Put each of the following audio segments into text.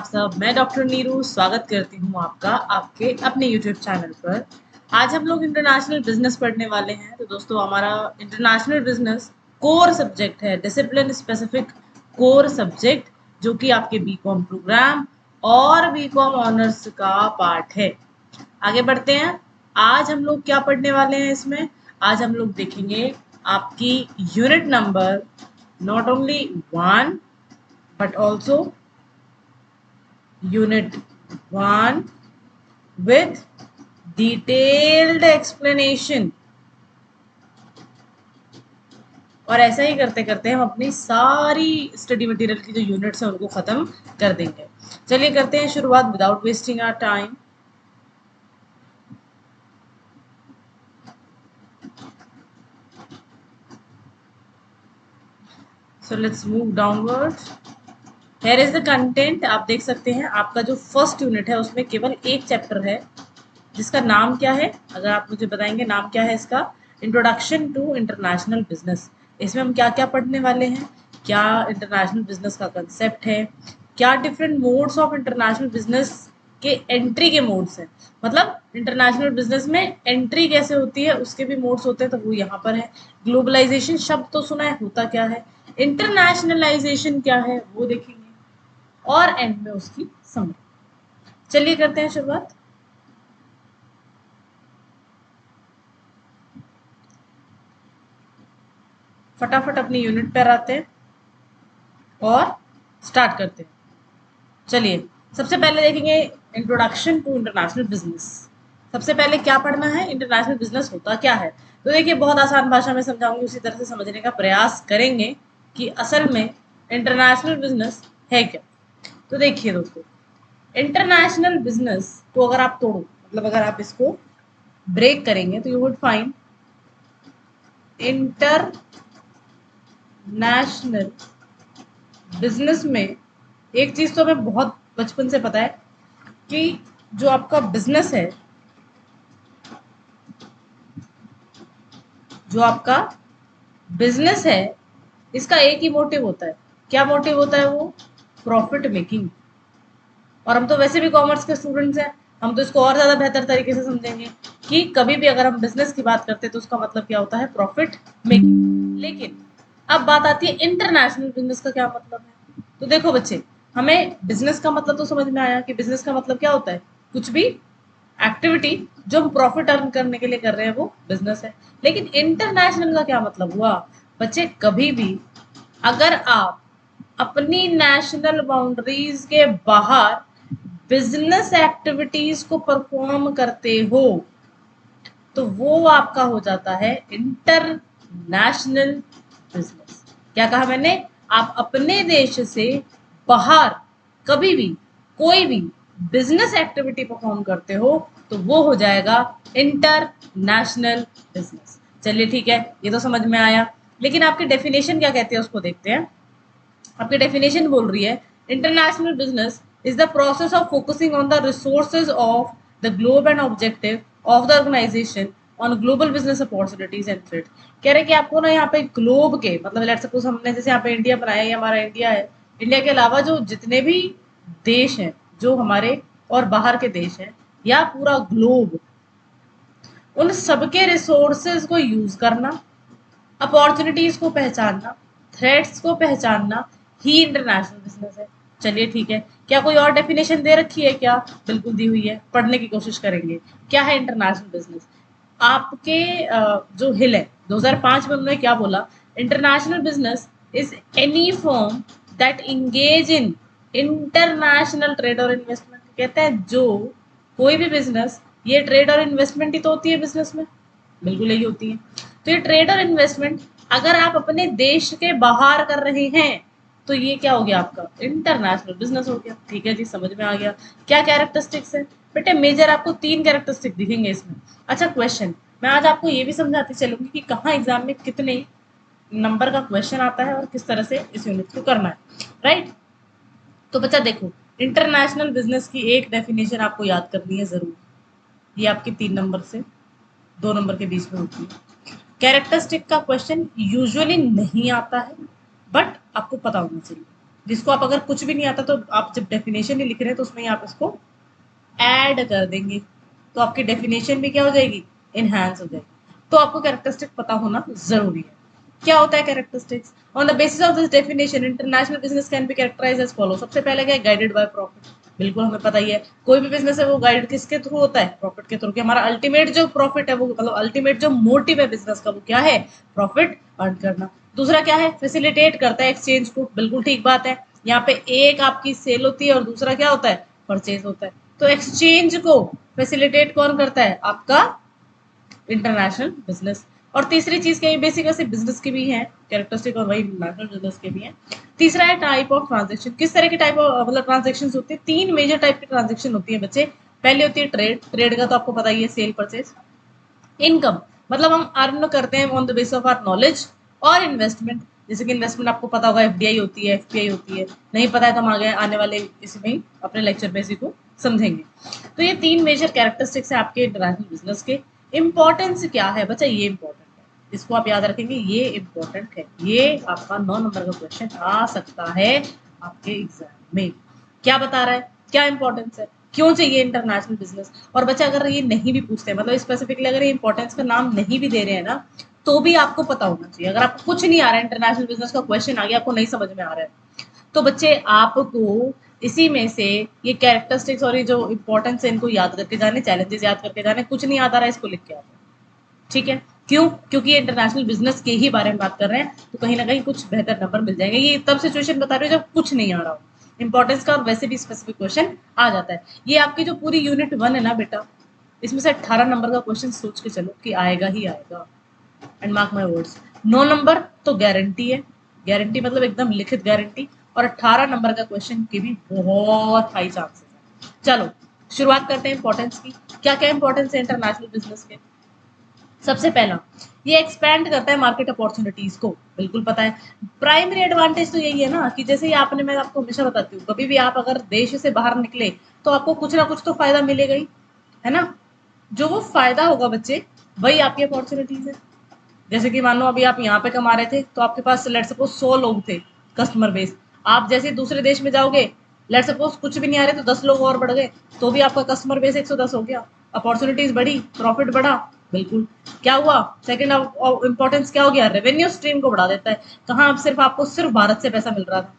सब। मैं डॉक्टर नीरू स्वागत करती हूँ आपका आपके अपने यूट्यूब चैनल पर। आज हम लोग इंटरनेशनल बिजनेस पढ़ने वाले हैं। तो दोस्तों हमारा इंटरनेशनल बिजनेस कोर सब्जेक्ट है, डिसिप्लिन स्पेसिफिक कोर सब्जेक्ट, जो कि आपके बीकॉम प्रोग्राम और बीकॉम ऑनर्स का पार्ट है। आगे बढ़ते हैं। आज हम लोग क्या पढ़ने वाले हैं इसमें? आज हम लोग देखेंगे आपकी unit number not only 1 but also unit 1 with detailed explanation। और ऐसा ही करते करते हम अपनी सारी स्टडी मटेरियल की जो यूनिट्स हैं उनको खत्म कर देंगे। चलिए करते हैं शुरुआत without wasting our time. So let's move downwards. Here is the content. आप देख सकते हैं आपका जो फर्स्ट यूनिट है उसमें केवल एक चैप्टर है जिसका नाम क्या है? अगर आप मुझे बताएंगे नाम क्या है इसका? Introduction to international business. इसमें हम क्या क्या पढ़ने वाले हैं? क्या इंटरनेशनल बिजनेस का कंसेप्ट है, क्या different modes of international business के एंट्री के मोड्स हैं, मतलब इंटरनेशनल बिजनेस में एंट्री कैसे होती है उसके भी मोड्स होते हैं, तो वो यहाँ पर है। ग्लोबलाइजेशन शब्द तो सुना है, होता क्या है? इंटरनेशनलाइजेशन क्या है वो देखेंगे और एंड में उसकी समरी। चलिए करते हैं शुरुआत। फटाफट अपनी यूनिट पर आते हैं और स्टार्ट करते हैं। चलिए सबसे पहले देखेंगे इंट्रोडक्शन टू इंटरनेशनल बिजनेस। सबसे पहले क्या पढ़ना है? इंटरनेशनल बिजनेस होता क्या है। तो देखिए बहुत आसान भाषा में समझाऊंगी, उसी तरह से समझने का प्रयास करेंगे कि असल में इंटरनेशनल बिजनेस है क्या। तो देखिए दोस्तों, इंटरनेशनल बिजनेस को अगर आप तोड़ो, मतलब अगर आप इसको ब्रेक करेंगे तो you would find international business में एक चीज तो हमें बहुत बचपन से पता है कि जो आपका बिजनेस है, जो आपका बिजनेस है, इसका एक ही मोटिव होता है। क्या मोटिव होता है वो? Profit making. और हम तो वैसे भी कॉमर्स के स्टूडेंट्स हैं, हम तो इसको और ज्यादा बेहतर तरीके से समझेंगे कि कभी भी अगर हम बिजनेस की बात करते हैं तो उसका मतलब क्या होता है? Profit making. लेकिन अब बात आती है इंटरनेशनल बिजनेस का क्या मतलब है। तो देखो बच्चे, हमें बिजनेस का मतलब तो समझ में आया कि बिजनेस का मतलब क्या होता है? कुछ भी एक्टिविटी जो हम प्रॉफिट अर्न करने के लिए कर रहे हैं वो बिजनेस है। लेकिन इंटरनेशनल का क्या मतलब हुआ? बच्चे कभी भी अगर आप अपनी नेशनल बाउंड्रीज के बाहर बिजनेस एक्टिविटीज को परफॉर्म करते हो तो वो आपका हो जाता है इंटरनेशनल बिजनेस। क्या कहा मैंने? आप अपने देश से बाहर कभी भी कोई भी बिजनेस एक्टिविटी परफॉर्म करते हो तो वो हो जाएगा इंटरनेशनल बिजनेस। चलिए ठीक है, ये तो समझ में आया। लेकिन आपकी डेफिनेशन क्या कहती है उसको देखते हैं। आपकी डेफिनेशन बोल रही है international business is the process of focusing on the resources of the globe and objective of the organisation on global business opportunities and threat. कह रहे कि आपको ना यहाँ पे ग्लोब के, मतलब लेट्स सपोज हमने जैसे यहाँ पे इंडिया बनाया, ये हमारा इंडिया है, इंडिया के अलावा जो जितने भी देश हैं जो हमारे और बाहर के देश हैं या पूरा ग्लोब, उन सबके रिसोर्सेज को यूज करना, अपॉर्चुनिटीज को पहचानना, थ्रेट्स को पहचानना ही इंटरनेशनल बिजनेस है। चलिए ठीक है, क्या कोई और डेफिनेशन दे रखी है क्या? बिल्कुल दी हुई है, पढ़ने की कोशिश करेंगे। क्या है इंटरनेशनल बिजनेस? आपके जो हिल है 2005 में उन्होंने क्या बोला? International business is any firm that engage in international trade और इन्वेस्टमेंट। कहते हैं जो कोई भी बिजनेस, ये ट्रेड और इन्वेस्टमेंट ही तो होती है बिजनेस में, बिल्कुल यही होती है। तो ये ट्रेड और इन्वेस्टमेंट अगर आप अपने देश के बाहर कर रहे हैं तो ये क्या हो गया? आपका इंटरनेशनल बिजनेस हो गया। ठीक है जी, समझ में आ गया। क्या कैरेक्टरिस्टिक्स है बेटे? मेजर आपको 3 कैरेक्टरिस्टिक दिखेंगे इसमें। अच्छा क्वेश्चन, मैं आज आपको ये भी समझाती चलूंगी कि कहाँ एग्जाम में कितने नंबर का क्वेश्चन आता है और किस तरह से इस यूनिट को करना है, राइट। तो बच्चा देखो, इंटरनेशनल बिजनेस की एक डेफिनेशन आपको याद करनी है जरूर। ये आपके 3 नंबर से 2 नंबर के बीच में होती है। कैरेक्टरिस्टिक का क्वेश्चन यूजुअली नहीं आता है, बट आपको पता होना चाहिए। जिसको आप अगर कुछ भी नहीं आता तो आप जब डेफिनेशन ही लिख रहे हैं तो उसमें आप इसको ऐड कर देंगे, तो आपकी डेफिनेशन भी क्या हो जाएगी, इनहैंस हो जाएगी। तो आपको कैरेक्टरिस्टिक पता होना जरूरी है। क्या होता है characteristics? On the basis of this definition international business can be characterised as follow. सबसे पहले क्या है, गाइडेड बाय प्रॉफिट। बिल्कुल हमें पता ही है, कोई भी बिजनेस है वो गाइड किसके थ्रू होता है, प्रॉफिट के थ्रू। कि हमारा अल्टीमेट जो प्रॉफिट है वो मतलब अल्टीमेट जो मोटिव है बिजनेस का वो क्या है, प्रॉफिट अर्न करना। दूसरा क्या है, फैसिलिटेट करता है एक्सचेंज को। बिल्कुल ठीक बात है, यहाँ पे एक आपकी सेल होती है और दूसरा क्या होता है, परचेज होता है। तो एक्सचेंज को फैसिलिटेट कौन करता है, आपका इंटरनेशनल बिजनेस। और तीसरी चीज क्या है, बेसिक वैसे बिजनेस की भी है कैरेक्टरिस्टिक और वही इंटरनेशनल बिजनेस के भी है। तीसरा है टाइप ऑफ ट्रांजेक्शन। किस तरह की टाइप ऑफ मतलब ट्रांजेक्शन होती है, तीन मेजर टाइप की ट्रांजेक्शन होती है बच्चे। पहले होती है ट्रेड। ट्रेड का तो आपको पता ही है, सेल परचेज। इनकम मतलब हम अर्न करते हैं on the base of our knowledge. और इन्वेस्टमेंट, जैसे कि इन्वेस्टमेंट आपको पता होगा एफडीआई होती है, एफपीआई होती है। नहीं पता है तो हम आगे आने वाले इसमें अपने लेक्चर में इसी को समझेंगे। तो ये तीन मेजर कैरेक्टरिस्टिक्स है आपके इंटरनेशनल बिजनेस के। इंपॉर्टेंस क्या है बच्चा, ये इंपॉर्टेंट है, इसको आप याद रखेंगे, ये इंपॉर्टेंट है। ये आपका 9 नंबर का क्वेश्चन आ सकता है आपके एग्जाम में। क्या बता रहा है, क्या इंपॉर्टेंस है, क्यों चाहिए इंटरनेशनल बिजनेस। और बच्चा अगर ये नहीं भी पूछते हैं, मतलब स्पेसिफिकली अगर ये इंपॉर्टेंस का नाम नहीं भी दे रहे हैं ना, तो भी आपको पता होना चाहिए। अगर आपको कुछ नहीं आ रहा है, इंटरनेशनल बिजनेस का क्वेश्चन आ गया, आपको नहीं समझ में आ रहा है, तो बच्चे आपको इसी में से ये कैरेक्टरिस्टिक्स और ये जो इंपॉर्टेंस है इनको याद करके जाने, चैलेंजेस याद करके जाने। कुछ नहीं आता रहा है इसको लिख के आते, ठीक है। क्यों? क्योंकि ये इंटरनेशनल बिजनेस के ही बारे में बात कर रहे हैं, तो कहीं ना कहीं कुछ बेहतर नंबर मिल जाएंगे। ये तब सिचुएशन बता रही हूँ जब कुछ नहीं आ रहा हो इंपॉर्टेंस का, और वैसे भी स्पेसिफिक क्वेश्चन आ जाता है। ये आपकी जो पूरी यूनिट 1 है ना बेटा, इसमें से 18 नंबर का क्वेश्चन सोच के चलो कि आएगा ही आएगा। And mark my words, 9 number तो गारंटी है, गारंटी मतलब एकदम लिखित गारंटी। और 18 नंबर का क्वेश्चन के भी बहुत हाई चांसेस है। चलो शुरुआत करते हैं इंपॉर्टेंस की। क्या क्या इंपॉर्टेंस है इंटरनेशनल बिजनेस के? सबसे पहला, ये एक्सपैंड करता है मार्केट अपॉर्चुनिटीज को। बिल्कुल पता है, प्राइमरी एडवांटेज तो यही है ना कि जैसे ही आपने, मैं आपको हमेशा बताती हूँ, कभी भी आप अगर देश से बाहर निकले तो आपको कुछ ना कुछ तो फायदा मिलेगा ही, है ना। जो वो फायदा होगा बच्चे, वही आपकी अपॉर्चुनिटीज है। जैसे कि मान लो अभी आप यहाँ पे कमा रहे थे तो आपके पास लेट सपोज 100 लोग थे कस्टमर बेस। आप जैसे दूसरे देश में जाओगे, लेट सपोज कुछ भी नहीं आ रहे तो 10 लोग और बढ़ गए, तो भी आपका कस्टमर बेस 110 हो गया, अपॉर्चुनिटीज बढ़ी, प्रॉफिट बढ़ा। बिल्कुल। क्या हुआ, सेकंड इंपॉर्टेंस क्या हो गया, रेवेन्यू स्ट्रीम को बढ़ा देता है। कहाँ अब सिर्फ आपको सिर्फ भारत से पैसा मिल रहा था,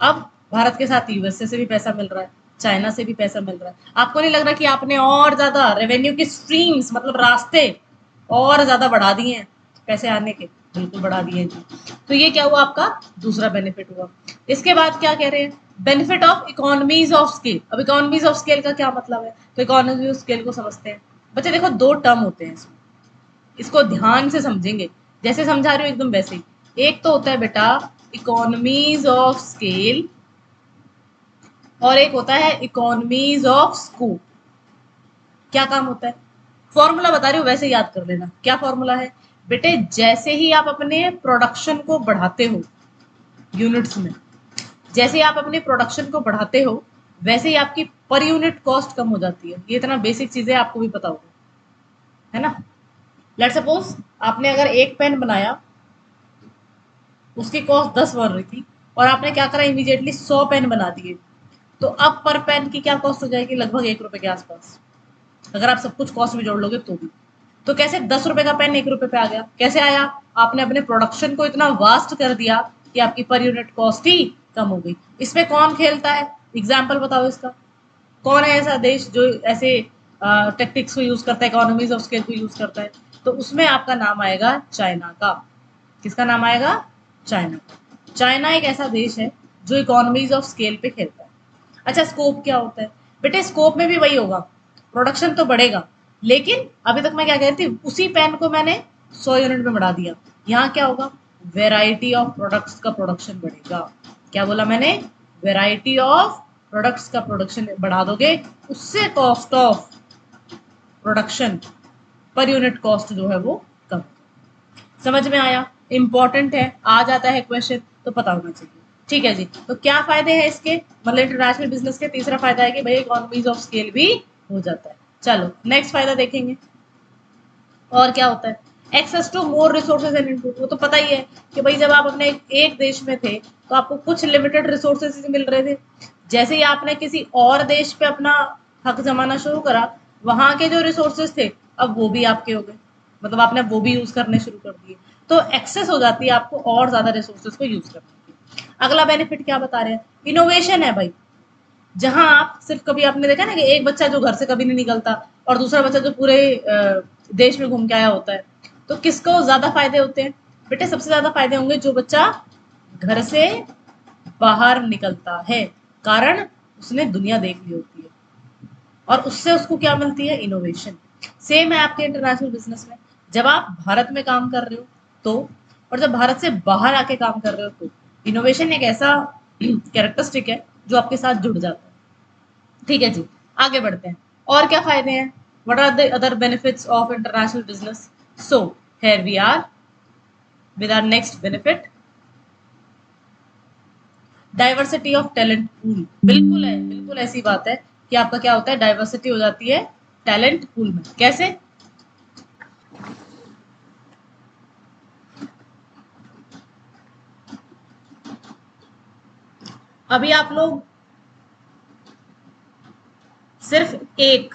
अब भारत के साथ यूएसए से भी पैसा मिल रहा है, चाइना से भी पैसा मिल रहा है। आपको नहीं लग रहा कि आपने और ज्यादा रेवेन्यू की स्ट्रीम्स मतलब रास्ते और ज्यादा बढ़ा दिए हैं पैसे आने के? बिल्कुल बढ़ा दिए हैं जी। तो ये क्या हुआ, आपका दूसरा बेनिफिट हुआ। इसके बाद क्या कह रहे हैं, benefit of economies of scale. अब इकोनॉमीज ऑफ स्केल का क्या मतलब है, तो इकोनॉमी ऑफ स्केल को समझते हैं। बच्चे देखो, दो टर्म होते हैं इसमें, इसको ध्यान से समझेंगे, जैसे समझा रही हूँ एकदम वैसे ही। एक तो होता है बेटा इकोनॉमीज ऑफ स्केल, और एक होता है इकोनॉमीज ऑफ स्कोप। क्या काम होता है, फॉर्मूला बता रही हूँ वैसे याद कर लेना। क्या फॉर्मूला है बेटे, जैसे ही आप अपने प्रोडक्शन को बढ़ाते हो यूनिट्स में, जैसे ही आप अपने प्रोडक्शन को बढ़ाते हो, वैसे ही आपकी पर यूनिट कॉस्ट कम हो जाती है। ये इतना बेसिक चीजें आपको भी पता होगा, है ना। लेट सपोज आपने अगर एक पेन बनाया, उसकी कॉस्ट 10 बन रही थी, और आपने क्या करा, इमीडिएटली 100 पेन बना दिए, तो अब पर पेन की क्या कॉस्ट हो जाएगी, लगभग 1 रुपए के आसपास, अगर आप सब कुछ कॉस्ट में जोड़ लोगे तो भी। तो कैसे 10 रुपए का पेन 1 रुपए पे आ गया, कैसे आया, आपने अपने प्रोडक्शन को इतना वास्ट कर दिया कि आपकी पर यूनिट कॉस्ट ही कम हो गई। इसमें कौन खेलता है, एग्जाम्पल बताओ इसका। कौन है ऐसा देश जो ऐसे टेक्टिक्स को यूज करता है, इकोनॉमीज ऑफ स्केल को यूज करता है? तो उसमें आपका नाम आएगा चाइना का। किसका नाम आएगा, चाइना का। चाइना एक ऐसा देश है जो इकोनॉमीज ऑफ स्केल पे खेलता है। अच्छा, स्कोप क्या होता है बेटे, स्कोप में भी वही होगा, प्रोडक्शन तो बढ़ेगा, लेकिन अभी तक मैं क्या कह रही थी, उसी पेन को मैंने 100 यूनिट में बढ़ा दिया। यहाँ क्या होगा, वेराइटी ऑफ प्रोडक्ट्स का प्रोडक्शन बढ़ेगा। क्या बोला मैंने, वेराइटी ऑफ प्रोडक्ट्स का प्रोडक्शन बढ़ा दोगे, उससे cost of production per unit cost जो है वो कम। समझ में आया, इंपॉर्टेंट है, आ जाता है क्वेश्चन तो पता होना चाहिए। ठीक है जी, तो क्या फायदे हैं इसके, मतलब इंटरनेशनल बिजनेस के? तीसरा फायदा है कि भाई इकोनॉमीज ऑफ स्केल भी हो जाता है। चलो नेक्स्ट फायदा देखेंगे, और क्या होता है। Access to more resources and input, वो तो पता ही है कि भाई जब आप अपने एक देश में थे तो आपको कुछ लिमिटेड रिसोर्सेज मिल रहे थे। जैसे ही आपने किसी और देश पे अपना हक जमाना शुरू करा, वहां के जो रिसोर्सेज थे अब वो भी आपके हो गए, मतलब आपने वो भी यूज करने शुरू कर दिए। तो एक्सेस हो जाती है आपको और ज्यादा रिसोर्सेज को यूज करने की। अगला बेनिफिट क्या बता रहे हैं, इनोवेशन है भाई। जहां आप सिर्फ, कभी आपने देखा ना कि एक बच्चा जो घर से कभी नहीं निकलता और दूसरा बच्चा जो पूरे देश में घूम के आया होता है, तो किसको ज्यादा फायदे होते हैं? बेटे सबसे ज्यादा फायदे होंगे जो बच्चा घर से बाहर निकलता है, कारण उसने दुनिया देख ली होती है और उससे उसको क्या मिलती है, इनोवेशन। सेम है आपके इंटरनेशनल बिजनेस में। जब आप भारत में काम कर रहे हो तो, और जब भारत से बाहर आके काम कर रहे हो तो, इनोवेशन एक ऐसा कैरेक्टरिस्टिक है जो आपके साथ जुड़ जाता है। ठीक है जी, आगे बढ़ते हैं। और क्या फायदे हैं, what are the other benefits of international business? So here we are with our next benefit, diversity of talent pool. बिल्कुल है, बिल्कुल ऐसी बात है कि आपका क्या होता है, डाइवर्सिटी हो जाती है टैलेंट पूल में। कैसे? अभी आप लोग सिर्फ एक,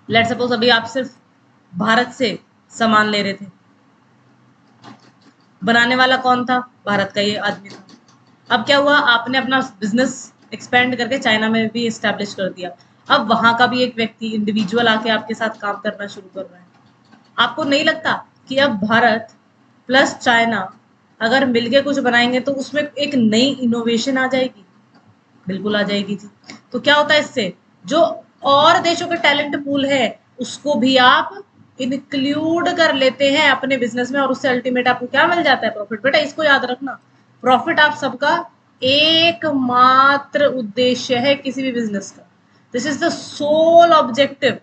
लेट सपोज अभी आप सिर्फ भारत से सामान ले रहे थे, बनाने वाला कौन था, भारत का ये आदमी था। अब क्या हुआ, आपने अपना बिजनेस एक्सपेंड करके चाइना में भी एस्टेब्लिश कर दिया। अब वहां का भी एक व्यक्ति इंडिविजुअल आके आपके साथ काम करना शुरू कर रहा है। आपको नहीं लगता कि अब भारत प्लस चाइना अगर मिलके कुछ बनाएंगे तो उसमें एक नई इनोवेशन आ जाएगी? बिल्कुल आ जाएगी जी। तो क्या होता है इससे, जो और देशों के टैलेंट पूल है उसको भी आप इंक्लूड कर लेते हैं अपने बिजनेस में, और उससे अल्टीमेट आपको क्या मिल जाता है, प्रॉफिट। बेटा इसको याद रखना, प्रॉफिट आप सबका एकमात्र उद्देश्य है किसी भी बिजनेस का। This is the sole objective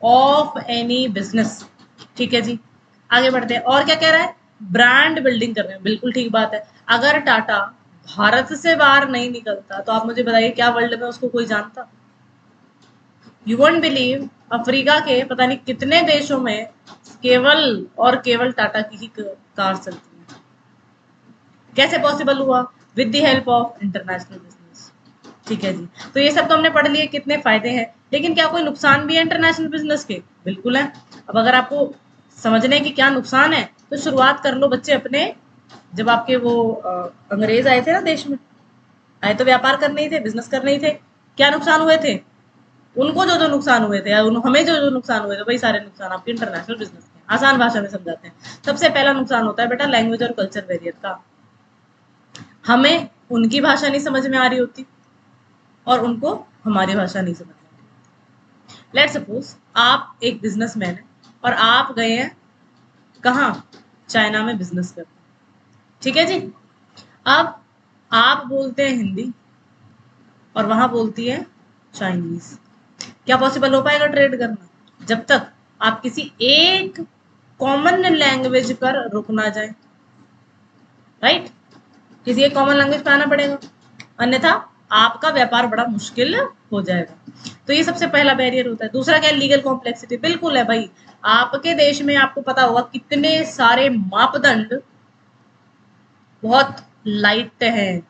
of any business. ठीक है जी, आगे बढ़ते हैं। और क्या कह रहा है, ब्रांड बिल्डिंग कर रहे हैं, बिल्कुल ठीक बात है। अगर टाटा भारत से बाहर नहीं निकलता तो आप मुझे बताइए क्या वर्ल्ड में उसको कोई जानता? यू वोंट बिलीव, अफ्रीका के पता नहीं कितने देशों में केवल और केवल टाटा की ही कार चलती है। कैसे पॉसिबल हुआ? With the help of international business. ठीक है जी, तो ये सब तो हमने पढ़ लिए कितने फायदे हैं, लेकिन क्या कोई नुकसान भी है इंटरनेशनल बिजनेस के? बिल्कुल है। अब अगर आपको समझने की क्या नुकसान है तो शुरुआत कर लो बच्चे अपने, जब आपके वो अंग्रेज आए थे ना देश में, आए तो व्यापार करने ही थे, बिजनेस करने ही थे। क्या नुकसान हुए थे? उनको जो जो नुकसान हुए थे, या हमें जो जो नुकसान हुए थे, वही सारे नुकसान आपके इंटरनेशनल बिजनेस के। आसान भाषा में समझाते हैं। सबसे पहला नुकसान होता है बेटा लैंग्वेज और कल्चर बैरियर का। हमें उनकी भाषा नहीं समझ में आ रही होती और उनको हमारी भाषा नहीं समझ में आती। लेट सपोज आप एक बिजनेसमैन है और आप गए हैं कहाँ, चाइना में बिजनेस करने। ठीक है जी, अब आप बोलते हैं हिंदी और वहां बोलती है चाइनीज। क्या पॉसिबल हो पाएगा ट्रेड करना जब तक आप किसी एक कॉमन लैंग्वेज पर रुक ना जाए? राइट, किसी एक कॉमन लैंग्वेज पे आना पड़ेगा, अन्यथा आपका व्यापार बड़ा मुश्किल हो जाएगा। तो ये सबसे पहला बैरियर होता है। दूसरा क्या है, लीगल कॉम्प्लेक्सिटी। बिल्कुल है भाई, आपके देश में आपको पता होगा कितने सारे मापदंड बहुत लाइट हैं,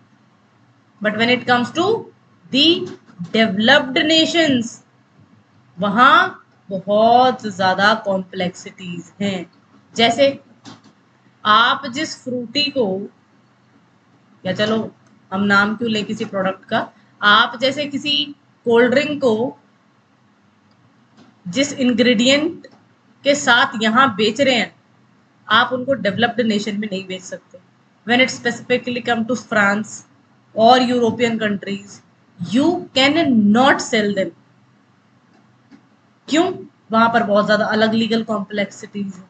but when it comes to the developed nations, वहां बहुत ज्यादा कॉम्प्लेक्सिटीज हैं। जैसे आप जिस फ्रूटी को, या चलो हम नाम क्यों ले किसी प्रोडक्ट का, आप जैसे किसी कोल्ड ड्रिंक को जिस इंग्रेडिएंट के साथ यहाँ बेच रहे हैं, आप उनको डेवलप्ड नेशन में नहीं बेच सकते। When it specifically come to France और European countries, you can not sell them. क्यों? वहां पर बहुत ज्यादा अलग लीगल कॉम्प्लेक्सिटीज है।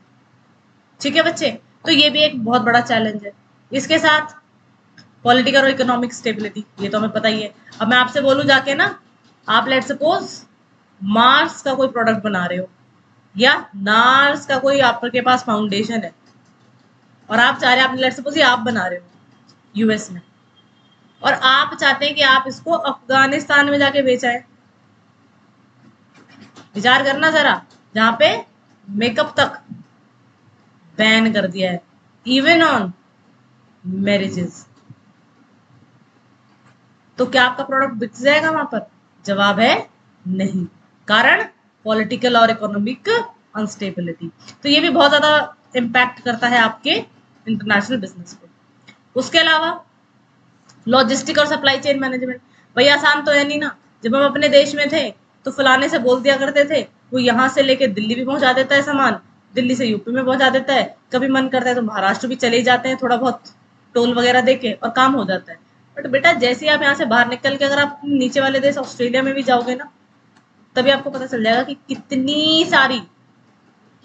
ठीक है बच्चे, तो ये भी एक बहुत बड़ा चैलेंज है। इसके साथ पॉलिटिकल और इकोनॉमिक स्टेबिलिटी, ये तो हमें पता ही है। अब मैं आपसे बोलूं जाके ना, आप लेट सपोज मार्स का कोई प्रोडक्ट बना रहे हो, या नार्स का कोई आपके पास फाउंडेशन है, और आप चाह रहे हैं, आप लेट सपोज ये आप बना रहे हो यूएस में, और आप चाहते हैं कि आप इसको अफगानिस्तान में जाके बेचाएं। विचार करना जरा, जहां पे मेकअप तक बैन कर दिया है, इवन ऑन मैरिजेस। तो क्या आपका प्रोडक्ट बिक जाएगा वहां पर? जवाब है नहीं। कारण पॉलिटिकल और इकोनॉमिक अनस्टेबिलिटी। तो ये भी बहुत ज्यादा इम्पैक्ट करता है आपके इंटरनेशनल बिजनेस पे। उसके अलावा लॉजिस्टिक और सप्लाई चेन मैनेजमेंट, भाई आसान तो है नहीं ना। जब हम अपने देश में थे तो फलाने से बोल दिया करते थे, वो यहाँ से लेके दिल्ली भी पहुंचा देता है सामान, दिल्ली से यूपी में पहुंचा देता है, कभी मन करता है तो महाराष्ट्र भी चले ही जाते हैं थोड़ा बहुत टोल वगैरह देके और काम हो जाता है। बट बेटा जैसे ही आप यहाँ से बाहर निकल के अगर आप नीचे वाले देश ऑस्ट्रेलिया में भी जाओगे ना, तभी आपको पता चल जाएगा कि कितनी सारी,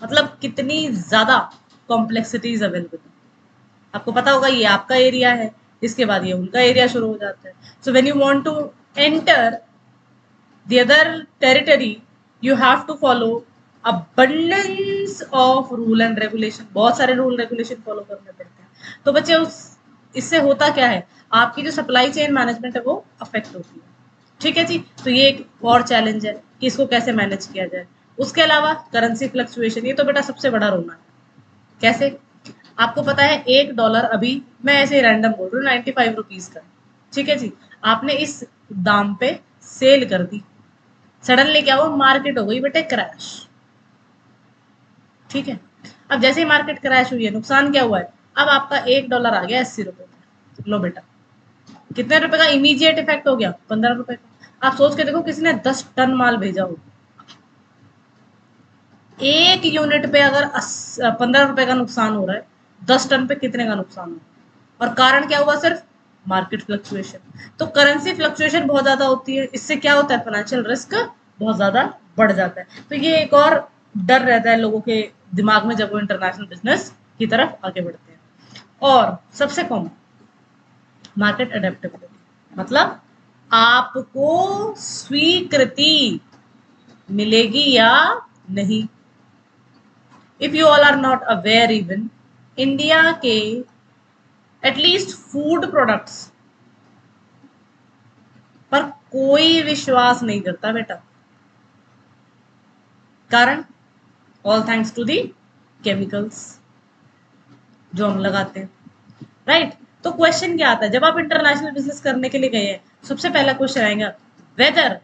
मतलब कितनी ज्यादा कॉम्प्लेक्सिटीज अवेलेबल है। आपको पता होगा ये आपका एरिया है, इसके बाद ये उनका एरिया शुरू हो जाता है। So when you want to enter the other territory, you have to follow abundance of rule and regulation. बहुत सारे रूल रेगुलेशन फॉलो करने पड़ते हैं। तो बच्चे उस इससे होता क्या है, आपकी जो सप्लाई चेन मैनेजमेंट है वो अफेक्ट होती है। ठीक है जी। तो ये एक और चैलेंज है कि इसको कैसे मैनेज किया जाए। उसके अलावा करेंसी फ्लक्चुएशन, ये तो बेटा सबसे बड़ा रोना है। कैसे? आपको पता है $1 अभी, मैं ऐसे ही रैंडम बोल रही हूँ, 95 रुपीज का। ठीक है जी। आपने इस दाम पे सेल कर दी, सडनली क्या हुआ, मार्केट हो गई बेटे क्रैश। ठीक है। अब जैसे ही मार्केट क्रैश हुई है, नुकसान क्या हुआ है, अब आपका $1 आ गया 80 रुपए में। लो बेटा, कितने रुपए का इमीडिएट इफेक्ट हो गया? 15 रुपए का। आप सोच के देखो, किसी ने 10 टन माल भेजा हो, एक यूनिट पे अगर 15 रुपए का नुकसान हो रहा है, 10 टन पे कितने का नुकसान हो रहा है? और कारण क्या हुआ? सिर्फ मार्केट फ्लक्चुएशन। तो करेंसी फ्लक्चुएशन बहुत ज्यादा होती है, इससे क्या होता है, फाइनेंशियल रिस्क बहुत ज्यादा बढ़ जाता है। तो ये एक और डर रहता है लोगों के दिमाग में जब वो इंटरनेशनल बिजनेस की तरफ आगे बढ़ते हैं। और सबसे कॉमन मार्केट अडेप्टेबिलिटी, मतलब आपको स्वीकृति मिलेगी या नहीं। If you all are not aware, even India के एटलीस्ट फूड प्रोडक्ट्स पर कोई विश्वास नहीं करता बेटा। कारण all thanks to the chemicals जो हम लगाते हैं, राइट। तो क्वेश्चन क्या आता है जब आप इंटरनेशनल बिजनेस करने के लिए गए हैं? सबसे पहला क्वेश्चन आएगा, whether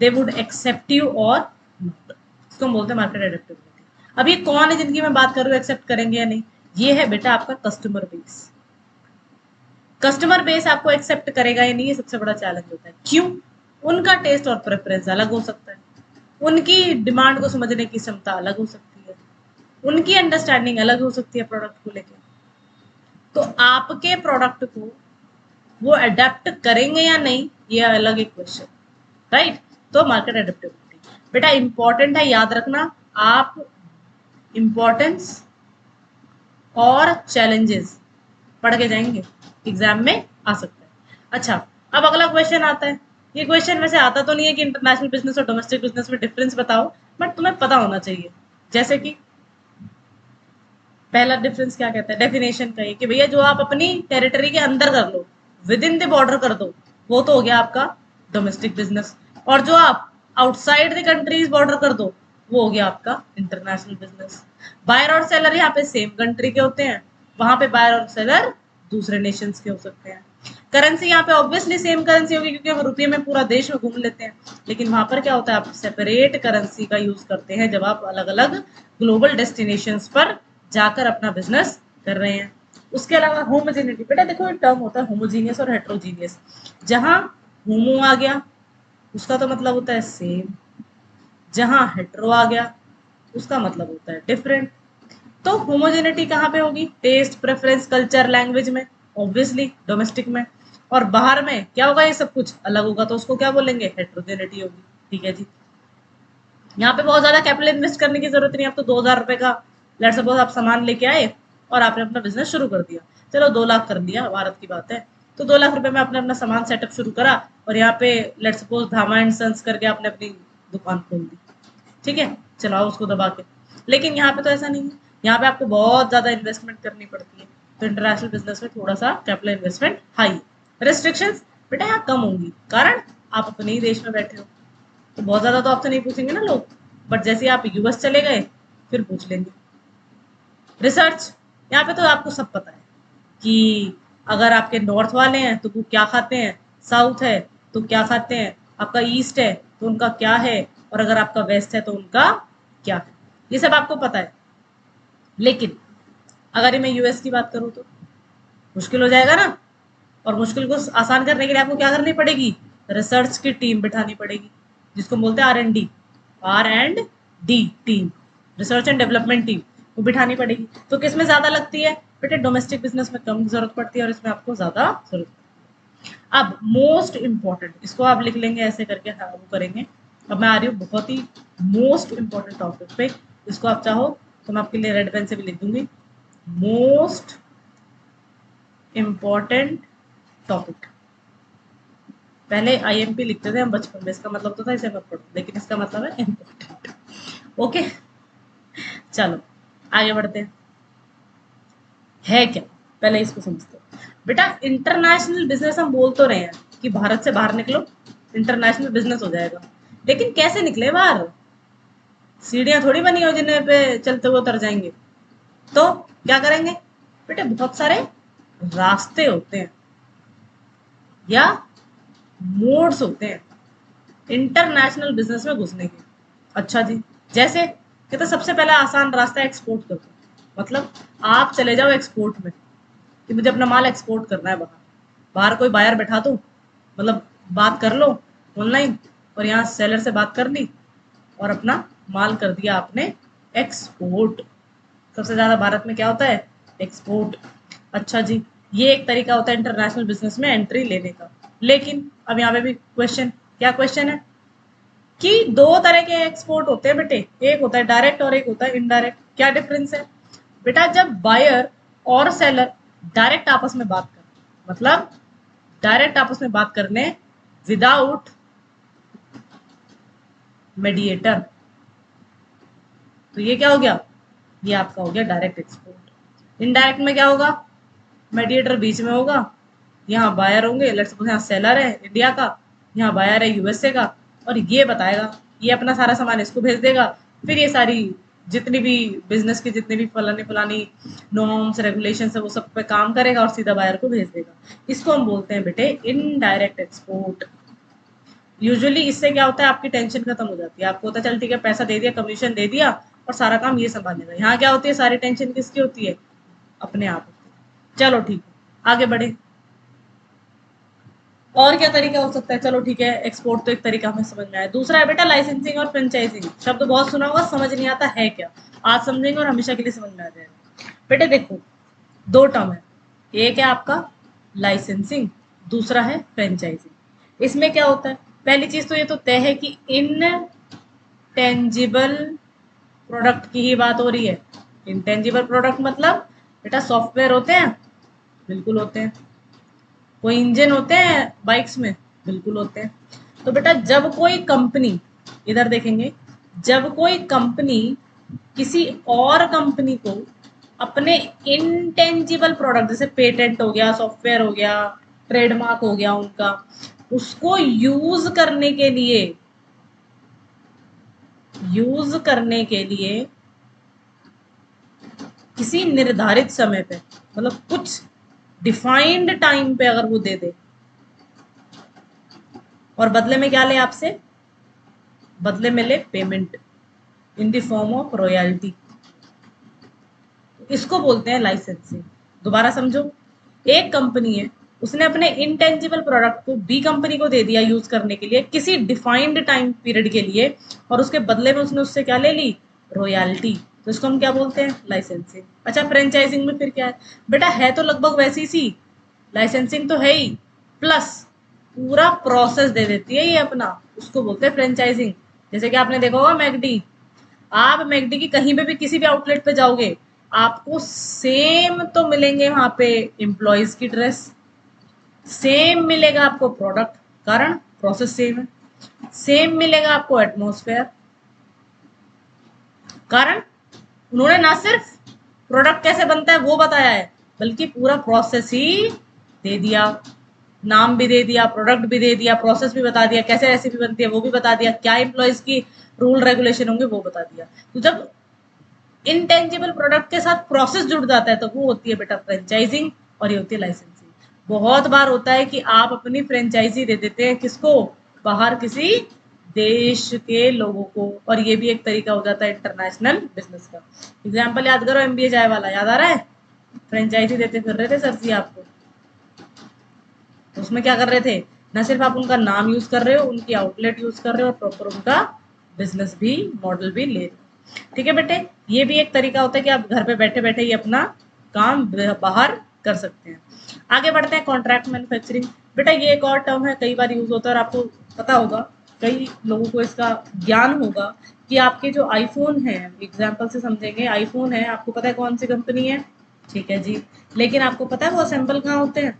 they would accept you और नॉट। इसको हम बोलते हैं मार्केट एडेप्टेबिलिटी। अब ये कौन है जिनकी मैं बात कर रही हूँ एक्सेप्ट करेंगे या नहीं? ये है बेटा आपका कस्टमर बेस। कस्टमर बेस आपको एक्सेप्ट करेगा या नहीं, ये सबसे बड़ा चैलेंज होता है। क्यों? उनका टेस्ट और प्रेफरेंस अलग हो सकता है, उनकी डिमांड को समझने की क्षमता अलग हो सकती है, उनकी अंडरस्टैंडिंग अलग हो सकती है प्रोडक्ट को लेकर। तो आपके प्रोडक्ट को वो अडेप्ट करेंगे या नहीं, ये अलग एक क्वेश्चन, राइट। तो मार्केट एडेप्टेबिलिटी बेटा इंपॉर्टेंट है, याद रखना। आप इंपॉर्टेंस और चैलेंजेस पढ़ के जाएंगे, एग्जाम में आ सकता है। अच्छा, अब अगला क्वेश्चन आता है। ये क्वेश्चन वैसे आता तो नहीं है कि इंटरनेशनल बिजनेस और डोमेस्टिक बिजनेस में डिफरेंस बताओ, बट तुम्हें पता होना चाहिए। जैसे कि पहला डिफरेंस क्या कहता है, डेफिनेशन का है कि भैया जो आप अपनी टेरिटरी के अंदर कर लो, विद इन द बॉर्डर कर दो, वो तो हो गया आपका डोमेस्टिक बिजनेस। और जो आप आउटसाइड द कंट्रीज बॉर्डर कर दो, वो हो गया आपका इंटरनेशनल बिजनेस। बायर और सेलर यहाँ पे सेम कंट्री के होते हैं, वहां पे बायर और सेलर दूसरे नेशंस के हो सकते हैं। करेंसी यहाँ पे ऑब्वियसली सेम करेंसी होगी क्योंकि हम रुपये में पूरा देश में घूम लेते हैं, लेकिन वहां पर क्या होता है, आप सेपरेट करेंसी का यूज करते हैं जब आप अलग अलग ग्लोबल डेस्टिनेशंस पर जाकर अपना बिजनेस कर रहे हैं। उसके अलावा होमोजेनिटी, बेटा देखो एक टर्म होता है होमोजीनियस और हेट्रोजीनियस। जहां होमो आ गया उसका तो मतलब होता है सेम, जहां हेट्रो आ गया उसका मतलब होता है डिफरेंट। तो होमोजेनिटी कहाँ पे होगी? टेस्ट, प्रेफरेंस, कल्चर, लैंग्वेज में, ऑब्वियसली डोमेस्टिक में। और बाहर में क्या होगा, ये सब कुछ अलग होगा, तो उसको क्या बोलेंगे, हेट्रोजेनिटी होगी। ठीक है जी। यहाँ पे बहुत ज्यादा कैपिटल इन्वेस्ट करने की जरूरत नहीं। आप तो 2,000 रुपए का लेट्स सपोज आप सामान लेके आए और आपने अपना बिजनेस शुरू कर दिया। चलो 2 लाख कर दिया, भारत की बात है। तो 2 लाख रुपए में आपने अपना सामान सेटअप शुरू करा और यहाँ पे लेट्स सपोज धामा एंड सन्स करके आपने अपनी दुकान खोल दी। ठीक है, चलाओ उसको दबा के। लेकिन यहाँ पे तो ऐसा नहीं है, यहाँ पे आपको बहुत ज्यादा इन्वेस्टमेंट करनी पड़ती है। तो इंटरनेशनल बिजनेस में थोड़ा सा कैपिटल इन्वेस्टमेंट हाई। रेस्ट्रिक्शंस बेटा यहाँ कम होंगी, कारण आप अपने ही देश में बैठे हो, तो बहुत ज्यादा तो आपसे नहीं पूछेंगे ना लोग। बट जैसे आप यूएस चले गए फिर पूछ लेंगे। रिसर्च, यहाँ पे तो आपको सब पता है कि अगर आपके नॉर्थ वाले हैं तो वो क्या खाते हैं, साउथ है तो क्या खाते हैं, आपका ईस्ट है तो उनका क्या है, और अगर आपका वेस्ट है तो उनका क्या है, ये सब आपको पता है। लेकिन अगर मैं यूएस की बात करूँ तो मुश्किल हो जाएगा ना, और मुश्किल को आसान करने के लिए आपको क्या करनी पड़ेगी, रिसर्च की टीम बिठानी पड़ेगी, जिसको बोलते हैं R&D, R&D team, research and development team, वो बिठानी पड़ेगी। तो किस में ज्यादा लगती है बेटे, डोमेस्टिक बिजनेस में कम जरूरत पड़ती है और इसमें आपको ज्यादा जरूरत। अब मोस्ट इंपॉर्टेंट, इसको आप लिख लेंगे ऐसे करके, हाँ वो करेंगे। अब मैं आ रही हूँ बहुत ही मोस्ट इंपॉर्टेंट टॉपिक पे, इसको आप चाहो तो मैं आपके लिए रेड पेन से भी लिख दूंगी, मोस्ट इंपॉर्टेंट टॉपिक। पहले IMP लिखते थे हम बचपन में, इसका मतलब तो था इसे मत पढ़ो, लेकिन इसका मतलब है इम्पोर्टेंट। ओके, चलो आगे बढ़ते हैं। है क्या, पहले इसको समझते हैं। बेटा इंटरनेशनल बिजनेस हम बोल तो रहे हैं कि भारत से बाहर निकलो, इंटरनेशनल बिजनेस हो जाएगा, लेकिन कैसे निकले बाहर, सीढ़ियां थोड़ी बनी हो जिन्हें पे चलते हुए उतर जाएंगे। तो क्या करेंगे बेटे, बहुत सारे रास्ते होते हैं या मोड्स होते हैं इंटरनेशनल बिजनेस में घुसने के। अच्छा जी, जैसे कहते सबसे पहला आसान रास्ता है एक्सपोर्ट करना, मतलब आप चले जाओ एक्सपोर्ट में कि मुझे अपना माल एक्सपोर्ट करना है बाहर, बाहर कोई बायर बैठा दो, मतलब बात कर लो ऑनलाइन, और यहाँ सेलर से बात कर ली और अपना माल कर दिया आपने एक्सपोर्ट। सबसे ज्यादा भारत में क्या होता है, एक्सपोर्ट। अच्छा जी, ये एक तरीका होता है इंटरनेशनल बिजनेस में एंट्री लेने का। लेकिन अब यहाँ पे भी क्वेश्चन, क्या क्वेश्चन है कि दो तरह के एक्सपोर्ट होते हैं बेटे, एक होता है डायरेक्ट और एक होता है इनडायरेक्ट। क्या डिफरेंस है बेटा, जब बायर और सेलर डायरेक्ट आपस में बात कर, मतलब डायरेक्ट आपस में बात करने विदाउट मीडिएटर, तो ये क्या हो गया, ये आपका हो गया डायरेक्ट एक्सपोर्ट। इनडायरेक्ट में क्या होगा, मीडिएटर बीच में होगा, यहाँ बायर होंगे, लेट्स सपोज यहाँ सेलर है इंडिया का, यहाँ बायर है USA का, और ये बताएगा, ये अपना सारा सामान इसको भेज देगा, फिर ये सारी जितनी भी बिजनेस की जितनी भी फलानी फलानी नॉर्म्स रेगुलेशन है वो सब पे काम करेगा और सीधा बायर को भेज देगा। इसको हम बोलते हैं बेटे इनडायरेक्ट एक्सपोर्ट। यूजुअली इससे क्या होता है, आपकी टेंशन खत्म हो जाती है, आपको होता है चल ठीक है पैसा दे दिया, कमीशन दे दिया और सारा काम ये संभालेगा। यहाँ क्या होती है, सारी टेंशन किसकी होती है, अपने आप। चलो ठीक है आगे बढ़े, और क्या तरीका हो सकता है, चलो ठीक है एक्सपोर्ट तो एक तरीका हमें समझ में आया। दूसरा है बेटा लाइसेंसिंग और फ्रेंचाइजिंग, शब्द बहुत सुना होगा, समझ नहीं आता है क्या, आज समझेंगे और हमेशा के लिए समझ में आ जाएगा। बेटे देखो दो टर्म है, एक है आपका लाइसेंसिंग, दूसरा है फ्रेंचाइजिंग। इसमें क्या होता है, पहली चीज तो ये तो तय है कि इन टेंजिबल प्रोडक्ट की ही बात हो रही है। इनटेंजिबल प्रोडक्ट मतलब बेटा सॉफ्टवेयर होते हैं, बिल्कुल होते हैं। कोई इंजन होते हैं बाइक्स में, बिल्कुल होते हैं। तो बेटा जब कोई कंपनी, इधर देखेंगे, जब कोई कंपनी किसी और कंपनी को अपने इनटेंजिबल प्रोडक्ट जैसे पेटेंट हो गया, सॉफ्टवेयर हो गया, ट्रेडमार्क हो गया उनका, उसको यूज करने के लिए किसी निर्धारित समय पे, मतलब कुछ डिफाइंड टाइम पे अगर वो दे दे, और बदले में क्या ले आपसे, बदले में ले payment in the form of royalty, इसको बोलते हैं लाइसेंसिंग। दोबारा समझो, एक कंपनी है, उसने अपने इंटेंजिबल प्रोडक्ट को बी कंपनी को दे दिया यूज करने के लिए किसी डिफाइंड टाइम पीरियड के लिए, और उसके बदले में उसने उससे क्या ले ली, रॉयल्टी, तो इसको हम क्या बोलते हैं, लाइसेंसिंग। अच्छा फ्रेंचाइजिंग में फिर क्या है बेटा, है तो लगभग वैसी सी, लाइसेंसिंग तो है ही, प्लस पूरा प्रोसेस दे देती है ये अपना, उसको बोलते हैं फ्रेंचाइजिंग। जैसे कि आपने देखा होगा मैकडी, आप मैकडी की कहीं पे भी किसी भी आउटलेट पे जाओगे, आपको सेम तो मिलेंगे वहां पे एम्प्लॉयज की ड्रेस, सेम मिलेगा आपको प्रोडक्ट, कारण प्रोसेस सेम है, सेम मिलेगा आपको एटमॉस्फेयर, कारण उन्होंने ना सिर्फ प्रोडक्ट कैसे बनता है वो बताया है, बल्कि पूरा प्रोसेस ही दे दिया, नाम भी दे दिया, प्रोडक्ट भी दे दिया, प्रोसेस भी बता दिया, कैसे रेसिपी बनती है वो भी बता दिया, क्या एम्प्लॉयज की रूल रेगुलेशन होंगे वो बता दिया। तो जब इंटेंजिबल प्रोडक्ट के साथ प्रोसेस जुड़ जाता है तो वो होती है बेटा फ्रेंचाइजिंग, और ये होती है लाइसेंसिंग। बहुत बार होता है कि आप अपनी फ्रेंचाइजी दे देते हैं किसको, बाहर किसी देश के लोगों को, और ये भी एक तरीका हो जाता है इंटरनेशनल बिजनेस का। एग्जाम्पल याद करो, एमबीए चाय वाला याद आ रहा है, फ्रेंचाइजी देते फिर रहे थे सर जी आपको। तो उसमें क्या कर रहे थे, न सिर्फ आप उनका नाम यूज कर रहे हो, उनकी आउटलेट यूज कर रहे हो, और प्रॉपर उनका बिजनेस भी मॉडल भी ले रहे हो। ठीक है बेटे, ये भी एक तरीका होता है कि आप घर पे बैठे बैठे ही अपना काम बाहर कर सकते हैं। आगे बढ़ते हैं, कॉन्ट्रैक्ट मैन्युफैक्चरिंग। बेटा ये एक और टर्म है, कई बार यूज होता है और आपको पता होगा, कई लोगों को इसका ज्ञान होगा कि आपके जो आईफोन है, एग्जाम्पल से समझेंगे, आईफोन है, आपको पता है कौन सी कंपनी है, ठीक है जी, लेकिन आपको पता है वो असेंबल कहाँ होते हैं,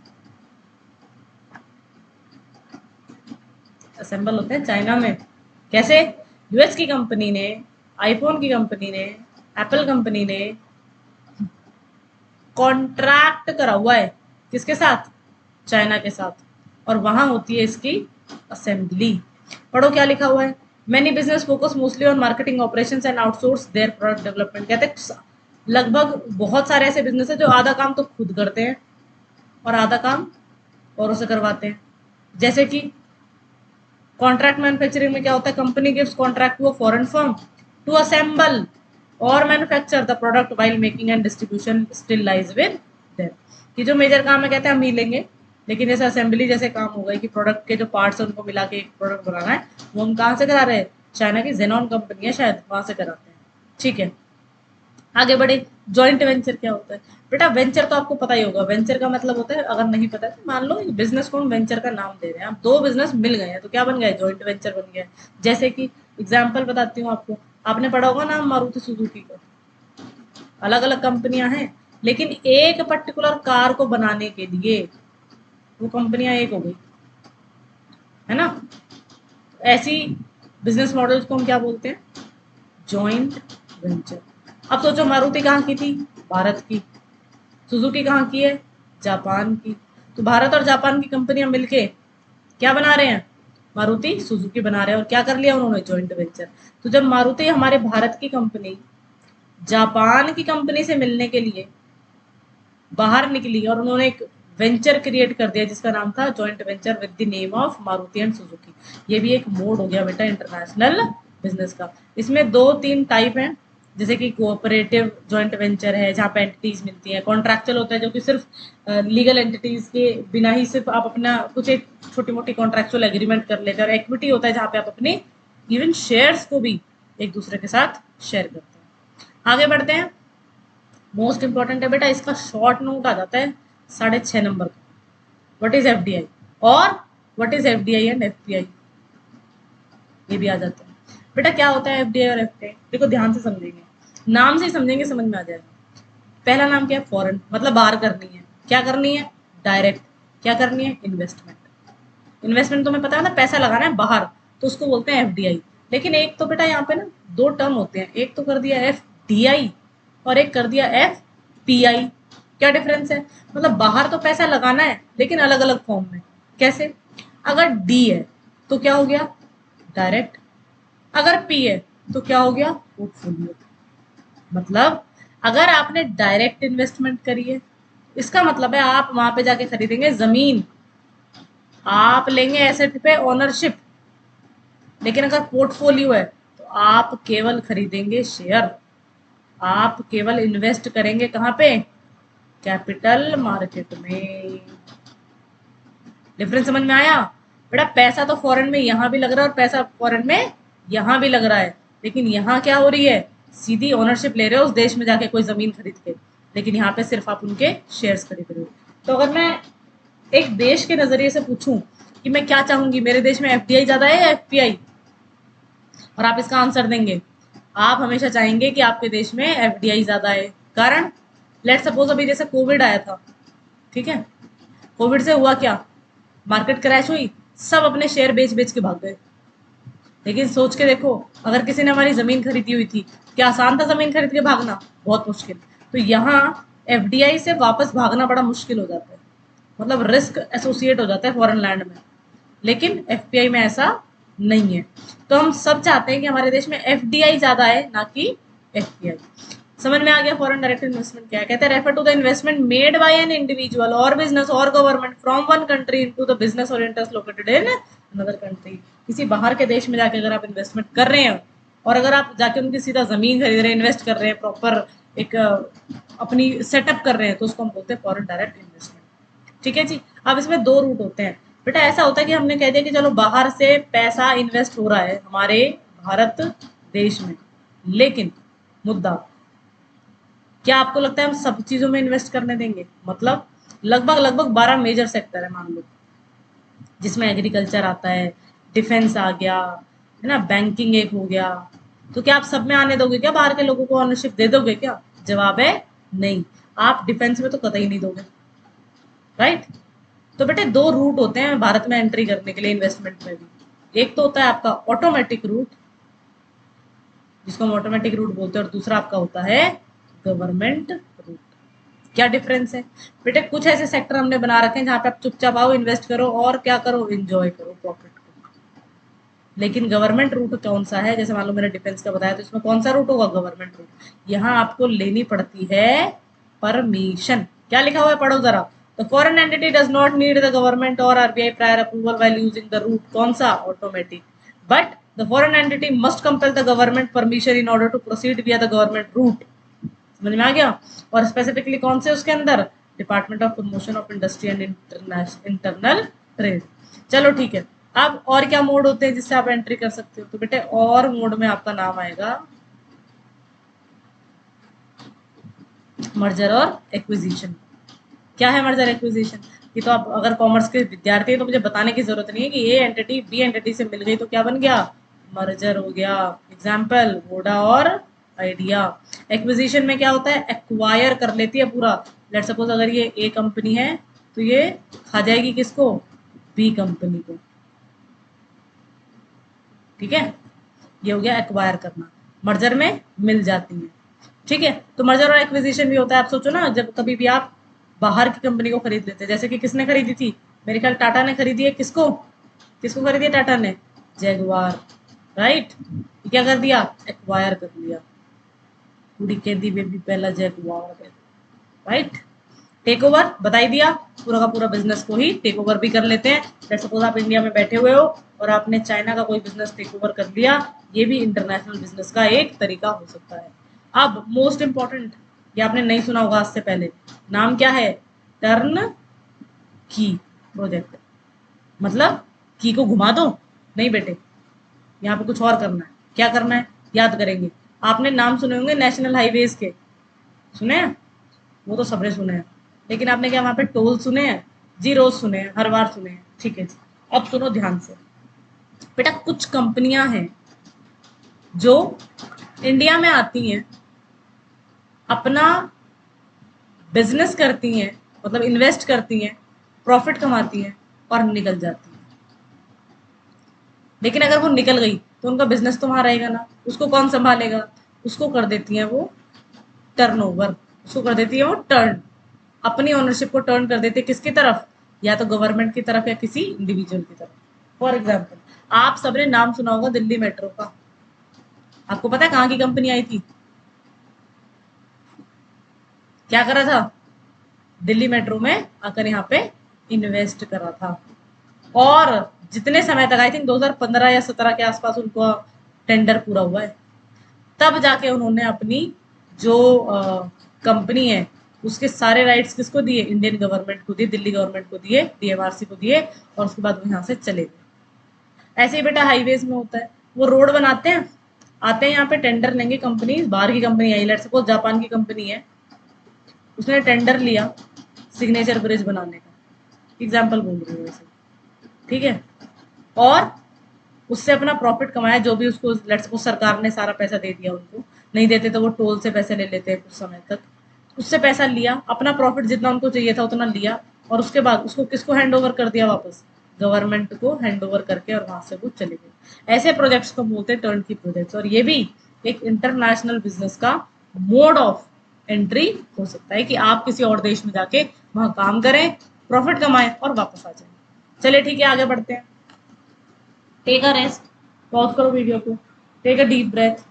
असेंबल होते हैं चाइना में। कैसे, यूएस की कंपनी ने, आईफोन की कंपनी ने, एप्पल कंपनी ने कॉन्ट्रैक्ट करा हुआ है किसके साथ, चाइना के साथ, और वहां होती है इसकी असेंबली। पढ़ो क्या लिखा हुआ है, many business focus mostly on marketing operations and outsource their product development. कहते हैं लगभग बहुत सारे ऐसे बिजनेस है जो आधा काम तो खुद करते हैं और आधा काम औरों से करवाते हैं। जैसे कि कॉन्ट्रैक्ट मैन्युफैक्चरिंग में क्या होता है, company gives contract to a foreign firm to assemble or manufacture the product while making and distribution still lies with them. कि जो मेजर काम है कहते हैं हम ही लेंगे, लेकिन जैसे असेंबली जैसे काम हो गए कि प्रोडक्ट के जो पार्ट्स है उनको मिला के एक प्रोडक्ट बनाना है, वो हम कहाँ से करा रहे हैं, चाइना की जेनॉन कंपनी है शायद, वहां से कराते हैं। ठीक है, आगे बढ़े, जॉइंट वेंचर क्या होता है। बेटा वेंचर तो आपको पता ही होगा, वेंचर का मतलब होता है, अगर नहीं पता है तो मान लो बिजनेस को हम वेंचर का नाम दे रहे हैं, आप दो बिजनेस मिल गए हैं तो क्या बन गए, जॉइंट वेंचर बन गया। जैसे कि एग्जाम्पल बताती हूँ आपको, आपने पढ़ा होगा ना मारुति सुजुकी का, अलग अलग कंपनियां हैं लेकिन एक पर्टिकुलर कार को बनाने के लिए वो कंपनियां एक हो गई, है ना। ऐसी बिजनेस मॉडल्स को हम क्या बोलते हैं, जॉइंट वेंचर। अब सोचो मारुति कहाँ की थी, भारत की, सुजुकी कहाँ की है, जापान की। तो भारत और जापान की कंपनियां मिलके क्या बना रहे हैं, मारुति सुजुकी बना रहे हैं, और क्या कर लिया उन्होंने, जॉइंट वेंचर। तो जब मारुति हमारे भारत की कंपनी जापान की कंपनी से मिलने के लिए बाहर निकली और उन्होंने एक वेंचर क्रिएट कर दिया जिसका नाम था joint venture with the name of Maruti and Suzuki. ये भी एक मोड हो गया बेटा इंटरनेशनल बिजनेस का। इसमें दो तीन टाइप हैं, जैसे कि कोऑपरेटिव जॉइंट वेंचर है जहाँ पे एंटिटीज मिलती हैं, कॉन्ट्रैक्चुअल होता है जो कि सिर्फ लीगल एंटिटीज के बिना ही सिर्फ आप अपना कुछ एक छोटी मोटी कॉन्ट्रैक्चुअल एग्रीमेंट कर लेते हैं, और इक्विटी होता है जहाँ पे आप अपने इवन शेयर्स को भी एक दूसरे के साथ शेयर करते हैं। आगे बढ़ते हैं, मोस्ट इंपॉर्टेंट है बेटा, इसका शॉर्ट नोट आ जाता है 6.5 नंबर का, व्हाट इज एफडीआई, और what is FDI and FPI, ये भी आ जाता है। बेटा क्या होता है एफडीआई और एफपीआई, देखो ध्यान से समझेंगे, नाम से ही समझेंगे समझ में आ जाएगा। पहला नाम क्या है, फॉरेन, मतलब बाहर करनी है, क्या करनी है, डायरेक्ट, क्या करनी है, इन्वेस्टमेंट। इन्वेस्टमेंट तो मैं पता है ना, पैसा लगाना है बाहर, तो उसको बोलते हैं एफडीआई। लेकिन एक तो बेटा यहाँ पे ना दो टर्म होते हैं, एक तो कर दिया एफडीआई और एक कर दिया एफपीआई। क्या डिफरेंस है, मतलब बाहर तो पैसा लगाना है लेकिन अलग अलग फॉर्म में। कैसे, अगर डी है तो क्या हो गया, डायरेक्ट, अगर पी है तो क्या हो गया, पोर्टफोलियो। मतलब अगर आपने डायरेक्ट इन्वेस्टमेंट करी है, इसका मतलब है आप वहां पे जाके खरीदेंगे जमीन, आप लेंगे एसेट पे ओनरशिप। लेकिन अगर पोर्टफोलियो है तो आप केवल खरीदेंगे शेयर, आप केवल इन्वेस्ट करेंगे कहाँ पे, कैपिटल मार्केट में। डिफरेंस समझ में आया, बेटा पैसा तो फॉरेन में यहां भी लग रहा है और पैसा फॉरेन में यहां भी लग रहा है, लेकिन यहाँ क्या हो रही है, सीधी ओनरशिप ले रहे हो उस देश में जाके कोई जमीन खरीद के, लेकिन यहाँ पे सिर्फ आप उनके शेयर्स खरीद रहे हो। तो अगर मैं एक देश के नजरिए से पूछूं कि मैं क्या चाहूंगी, मेरे देश में एफडीआई ज्यादा है या एफपीआई, और आप इसका आंसर देंगे, आप हमेशा चाहेंगे कि आपके देश में एफडीआई ज्यादा है। कारण, लेट सपोज अभी जैसे कोविड आया था, ठीक है, कोविड से हुआ क्या, मार्केट क्रैश हुई, सब अपने शेयर बेच बेच के भाग गए। लेकिन सोच के देखो, अगर किसी ने हमारी जमीन खरीदी हुई थी, क्या आसान था जमीन खरीद के भागना, बहुत मुश्किल। तो यहाँ एफडीआई से वापस भागना बड़ा मुश्किल हो जाता है, मतलब रिस्क एसोसिएट हो जाता है फॉरेन लैंड में, लेकिन एफपीआई में ऐसा नहीं है। तो हम सब चाहते हैं कि हमारे देश में एफडीआई ज्यादा है ना कि एफपीआई। समझ में आ गया फॉरेन डायरेक्ट इन्वेस्टमेंट क्या है? कहते हैं refer to the investment made by an individual or business or government from one country into the business or interest located in another country. किसी बाहर के देश में जाके अगर आप इन्वेस्टमेंट कर रहे हैं और अगर आप जाके उनकी सीधा जमीन खरीद रहे हैं, इन्वेस्ट कर रहे हैं, प्रॉपर एक अपनी सेटअप कर रहे हैं, तो उसको हम बोलते हैं फॉरेन डायरेक्ट इन्वेस्टमेंट। ठीक है जी। अब इसमें दो रूट होते हैं बेटा। ऐसा होता है कि हमने कह दिया कि चलो बाहर से पैसा इन्वेस्ट हो रहा है हमारे भारत देश में, लेकिन मुद्दा क्या आपको लगता है हम सब चीजों में इन्वेस्ट करने देंगे? मतलब लगभग लगभग 12 मेजर सेक्टर है मान लो, जिसमें एग्रीकल्चर आता है, डिफेंस आ गया, है ना, बैंकिंग एक हो गया। तो क्या आप सब में आने दोगे क्या? बाहर के लोगों को ऑनरशिप दे दोगे क्या? जवाब है नहीं। आप डिफेंस में तो कतई नहीं दोगे, राइट। तो बेटे दो रूट होते हैं भारत में एंट्री करने के लिए इन्वेस्टमेंट में भी। एक तो होता है आपका ऑटोमेटिक रूट, जिसको हम ऑटोमेटिक रूट बोलते हैं, और दूसरा आपका होता है गवर्नमेंट रूट। क्या डिफरेंस है बेटे? कुछ ऐसे सेक्टर हमने बना रखे हैं जहां पे आप चुपचाप आओ, इन्वेस्ट करो और क्या करो, एंजॉय करो प्रॉफिट को। लेकिन गवर्नमेंट रूट कौन सा है? जैसे मान लो मैंने डिफेंस का बताया, तो इसमें कौन सा रूट होगा? Government route. यहाँ आपको लेनी पड़ती है परमिशन। क्या लिखा हुआ है, पढ़ो जरा। The foreign entity does not need the government or RBI prior approval while using the route. कौन सा? Automatic. But the foreign entity must compel the government permission in order to proceed via the government route. समझ में आ गया? और specifically कौन से उसके अंदर? Department of promotion of industry and internal trade. चलो ठीक है। अब और क्या मोड होते हैं जिससे आप एंट्री कर सकते हो? तो बेटे और मोड में आपका नाम आएगा मर्जर और एक्विजिशन। क्या है मर्जर एक्विजिशन? ये तो आप अगर कॉमर्स के विद्यार्थी हैं तो मुझे बताने की जरूरत नहीं है कि ए एंटिटी बी एंटिटी से मिल गई तो क्या बन गया? मर्जर हो गया। एग्जाम्पल वोडा और आइडिया। एक्विजिशन में क्या होता है? एक्वायर कर लेती है पूरा। लेट सपोज अगर ये ए कंपनी है तो ये खा जाएगी किसको? बी कंपनी को। ठीक है, ये हो गया एक्वायर करना। मर्जर में मिल जाती है। ठीक है, तो मर्जर और एक्विजिशन भी होता है। आप सोचो ना, जब कभी भी आप बाहर की कंपनी को खरीद लेते हैं, जैसे कि किसने खरीदी थी? मेरे ख्याल टाटा ने खरीदी है। किसको किसको खरीदी है टाटा ने? Jaguar, right. क्या कर दिया? एक्वायर कर लिया। पूरी कहती बेबी पहला जैगुआर है, राइट। टेक ओवर बता ही दिया, पूरा का पूरा बिजनेस को ही टेक ओवर भी कर लेते हैं। लेट्स सपोज आप इंडिया में बैठे हुए हो और आपने चाइना का कोई बिजनेस टेक ओवर कर लिया, ये भी इंटरनेशनल बिजनेस का एक तरीका हो सकता है। अब मोस्ट इंपॉर्टेंट, ये आपने नहीं सुना होगा आज से पहले, नाम क्या है? टर्न की प्रोजेक्ट। मतलब की को घुमा दो? नहीं बेटे, यहाँ पे कुछ और करना है। क्या करना है? याद करेंगे। आपने नाम सुने होंगे नेशनल हाईवेज के, सुने हैं? वो तो सबने सुने हैं, लेकिन आपने क्या वहां पे टोल सुने हैं? जी रोज सुने हैं, हर बार सुने हैं। ठीक है जी। अब सुनो ध्यान से बेटा, कुछ कंपनियां हैं जो इंडिया में आती हैं, अपना बिजनेस करती हैं, मतलब इन्वेस्ट करती हैं, प्रॉफिट कमाती हैं और निकल जाती हैं। लेकिन अगर वो निकल गई तो उनका बिजनेस तो वहां रहेगा ना, उसको कौन संभालेगा? उसको कर देती है वो टर्नओवर, उसको कर देती है वो टर्न, अपनी ओनरशिप को टर्न कर देते हैं किसकी तरफ? या तो गवर्नमेंट की तरफ या किसी इंडिविजुअल की तरफ। फॉर एग्जाम्पल, आप सबने नाम सुना होगा दिल्ली मेट्रो का। आपको पता है कहाँ की कंपनी आई थी? क्या करा था? दिल्ली मेट्रो में आकर यहाँ पे इन्वेस्ट करा था। और जितने समय तक, आई थिंक 2015 या 17 के आसपास उनको टेंडर पूरा हुआ है, तब जाके उन्होंने अपनी जो कंपनी है उसके सारे राइट्स किसको दिए? इंडियन गवर्नमेंट को दिए, दिल्ली गवर्नमेंट को दिए, डीएमआरसी को दिए, और उसके बाद वो यहाँ से चले गए। ऐसे ही बेटा हाईवेज में होता है, वो रोड बनाते हैं, आते हैं यहाँ पे, टेंडर लेंगे कंपनी, बाहर की company I, let's suppose Japan की कंपनी है, उसने टेंडर लिया सिग्नेचर ब्रिज बनाने का, एग्जाम्पल बोल रही हूँ वैसे। ठीक है, और उससे अपना प्रॉफिट कमाया, जो भी उसको लेट्स सपोज सरकार ने सारा पैसा दे दिया उनको, नहीं देते तो वो टोल से पैसे ले लेते हैं कुछ समय तक, उससे पैसा लिया, अपना प्रॉफिट जितना उनको चाहिए था उतना लिया, और उसके बाद उसको किसको हैंड ओवर कर दिया? वापस गवर्नमेंट को हैंड ओवर करके, और वहां से वो चले गए। ऐसे प्रोजेक्ट्स को बोलते हैं टर्न की प्रोजेक्ट्स, और ये भी एक इंटरनेशनल बिजनेस का मोड ऑफ एंट्री हो सकता है कि आप किसी और देश में जाके वहां काम करें, प्रॉफिट कमाएं और वापस आ जाएं। चलिए ठीक है, आगे बढ़ते हैं। टेक अ रेस्ट, पॉज करो वीडियो को, टेक अ डीप ब्रेथ,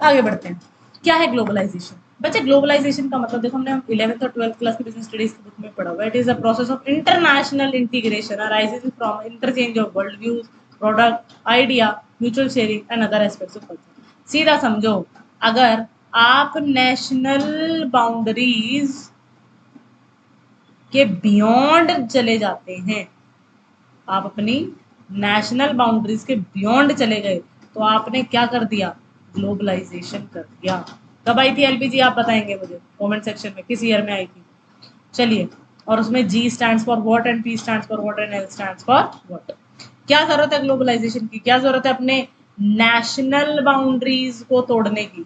आगे बढ़ते हैं। क्या है ग्लोबलाइजेशन? बच्चे ग्लोबलाइजेशन का मतलब देखो, हमने 11th और 12th क्लास की बिजनेस स्टडीज की बुक में पढ़ा हुआ है। It is a process of international integration arising from interchange of world views, product, idea, mutual sharing and other aspects of culture. सीधा समझो, अगर आप नेशनल बाउंड्रीज के बियॉन्ड चले जाते हैं, आप अपनी नेशनल बाउंड्रीज के बियॉन्ड चले गए, तो आपने क्या कर दिया? ग्लोबलाइजेशन कर दिया। कब आई थी एलपीजी, आप बताएंगे मुझे कमेंट सेक्शन में, किस ईयर में आई थी? चलिए, और उसमें जी stands for what and P stands for what and L stands for what. क्या जरूरत है ग्लोबलाइजेशन की? क्या जरूरत है अपने नेशनल बाउंड्रीज को तोड़ने की?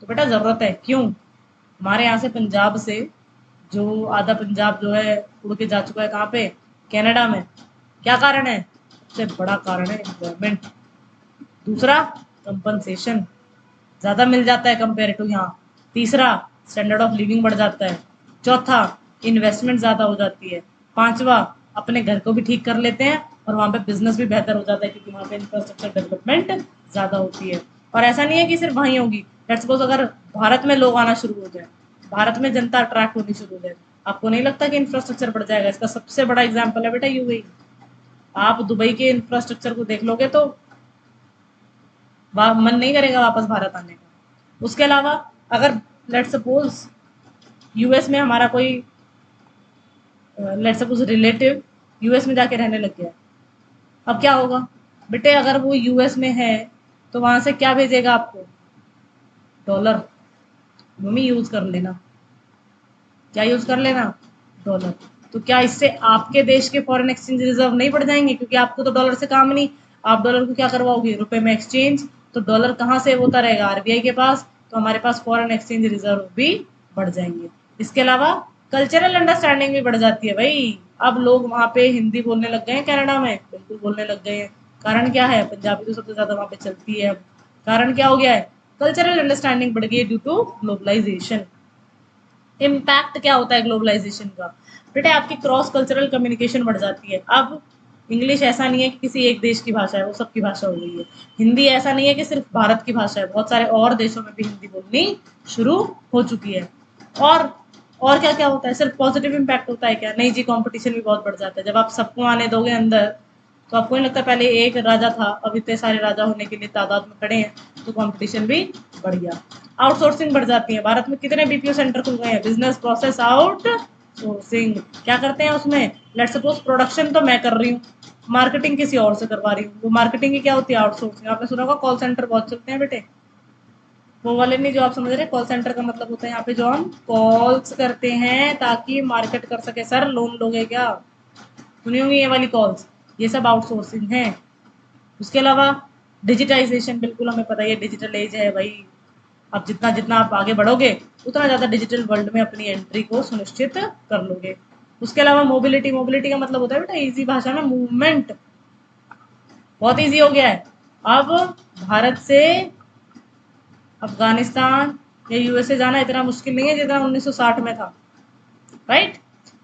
तो बेटा जरूरत है। क्यों? हमारे यहाँ से, पंजाब से, जो आधा पंजाब जो है उड़ के जा चुका है कहाँ पे? कनाडा में। क्या कारण है? सबसे बड़ा कारण है एम्प्लॉयमेंट। दूसरा, कंपनसेशन ज्यादा मिल जाता है कंपेयर टू यहाँ। तीसरा, स्टैंडर्ड ऑफ लिविंग बढ़ जाता है। चौथा, इन्वेस्टमेंट ज्यादा हो जाती है। पांचवा, अपने घर को भी ठीक कर लेते हैं और वहां पे बिजनेस भी बेहतर हो जाता है, क्योंकि वहां पे इंफ्रास्ट्रक्चर डेवलपमेंट ज्यादा होती है। और ऐसा नहीं है कि सिर्फ वहीं होगी। लेट्स सपोज अगर भारत में लोग आना शुरू हो जाए, भारत में जनता अट्रैक्ट होनी शुरू हो जाए, आपको नहीं लगता कि इंफ्रास्ट्रक्चर बढ़ जाएगा? इसका सबसे बड़ा एग्जाम्पल है बेटा यूएई। आप दुबई के इंफ्रास्ट्रक्चर को देख लोगे तो मन नहीं करेगा वापस भारत आने का। उसके अलावा, अगर लेट सपोज यूएस में हमारा कोई, लेट सपोज रिलेटिव यूएस में जाके रहने लग गया, अब क्या होगा बेटे? अगर वो यूएस में है तो वहां से क्या भेजेगा आपको? डॉलर। मम्मी यूज कर लेना। क्या यूज कर लेना? डॉलर। तो क्या इससे आपके देश के फॉरेन एक्सचेंज रिजर्व नहीं बढ़ जाएंगे? क्योंकि आपको तो डॉलर से काम नहीं। आप डॉलर को क्या करवाओगे? रुपए में एक्सचेंज। तो डॉलर कहाँ से होता रहेगा? आरबीआई के पास। तो हमारे पास फॉरेन एक्सचेंज रिजर्व भी बढ़ जाएंगे। इसके अलावा कल्चरल अंडरस्टैंडिंग भी बढ़ जाती है भाई। अब लोग वहां पे हिंदी बोलने लग गए हैं कनाडा में, बिल्कुल बोलने लग गए हैं। कारण क्या है? पंजाबी तो सबसे ज्यादा वहां पे चलती है अब। कारण क्या हो गया है? कल्चरल अंडरस्टैंडिंग बढ़ गई है ड्यू टू ग्लोबलाइजेशन। इम्पैक्ट क्या होता है ग्लोबलाइजेशन का? बेटे आपकी क्रॉस कल्चरल कम्युनिकेशन बढ़ जाती है। अब इंग्लिश ऐसा नहीं है कि किसी एक देश की भाषा है, वो सबकी भाषा हो गई है। हिंदी ऐसा नहीं है कि सिर्फ भारत की भाषा है, बहुत सारे और देशों में भी हिंदी बोलनी शुरू हो चुकी है। और और क्या क्या होता है? सिर्फ पॉजिटिव इम्पैक्ट होता है क्या? नहीं जी, कंपटीशन भी बहुत बढ़ जाता है। जब आप सबको आने दोगे अंदर, तो आपको नहीं लगता पहले एक राजा था, अब इतने सारे राजा होने के लिए तादाद में खड़े हैं, तो कंपटीशन भी बढ़ गया। आउटसोर्सिंग बढ़ जाती है। भारत में कितने बीपीओ सेंटर खुल गए हैं? Business process out sourcing. क्या करते हैं उसमें? लेट सपोज प्रोडक्शन तो मैं कर रही हूँ, मार्केटिंग किसी और से करवा रही हूँ। वो मार्केटिंग की क्या होती है? आउटसोर्सिंग। आपने सुना होगा कॉल सेंटर बहुत चलते हैं बेटे। वो वाले नहीं जो आप समझ रहे। कॉल सेंटर का मतलब होता है यहाँ पे जो हम कॉल्स करते हैं ताकि मार्केट कर सके। सर लोन लोगे क्या? सुनी होंगी ये वाली कॉल्स। ये सब आउटसोर्सिंग है। उसके अलावा डिजिटाइजेशन, बिल्कुल हमें पता है डिजिटल एज है भाई। अब जितना जितना आप आगे बढ़ोगे, उतना ज़्यादा डिजिटल वर्ल्ड में अपनी एंट्री को सुनिश्चित कर लोगे। उसके अलावा मोबिलिटी। मोबिलिटी का मतलब होता है बेटा इजी भाषा में मूवमेंट। बहुत इजी हो गया है। अब भारत से अफगानिस्तान या यूएसए जाना इतना मुश्किल नहीं है जितना 1960 में था, राइट?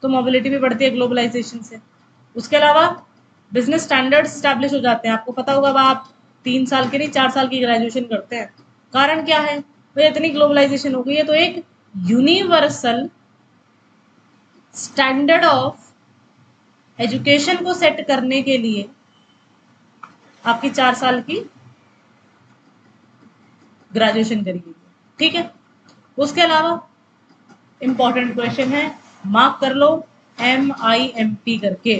तो मोबिलिटी भी बढ़ती है ग्लोबलाइजेशन से। उसके अलावा बिजनेस स्टैंडर्ड्स स्टैब्लिश हो जाते हैं। आपको पता होगा, आप 3 साल की नहीं 4 साल की ग्रेजुएशन करते हैं। कारण क्या है? तो इतनी ग्लोबलाइजेशन हो गई है, तो एक यूनिवर्सल स्टैंडर्ड ऑफ एजुकेशन को सेट करने के लिए आपकी 4 साल की ग्रेजुएशन करिए, ठीक है? उसके अलावा इंपॉर्टेंट क्वेश्चन है, मार्क कर लो, MIMP करके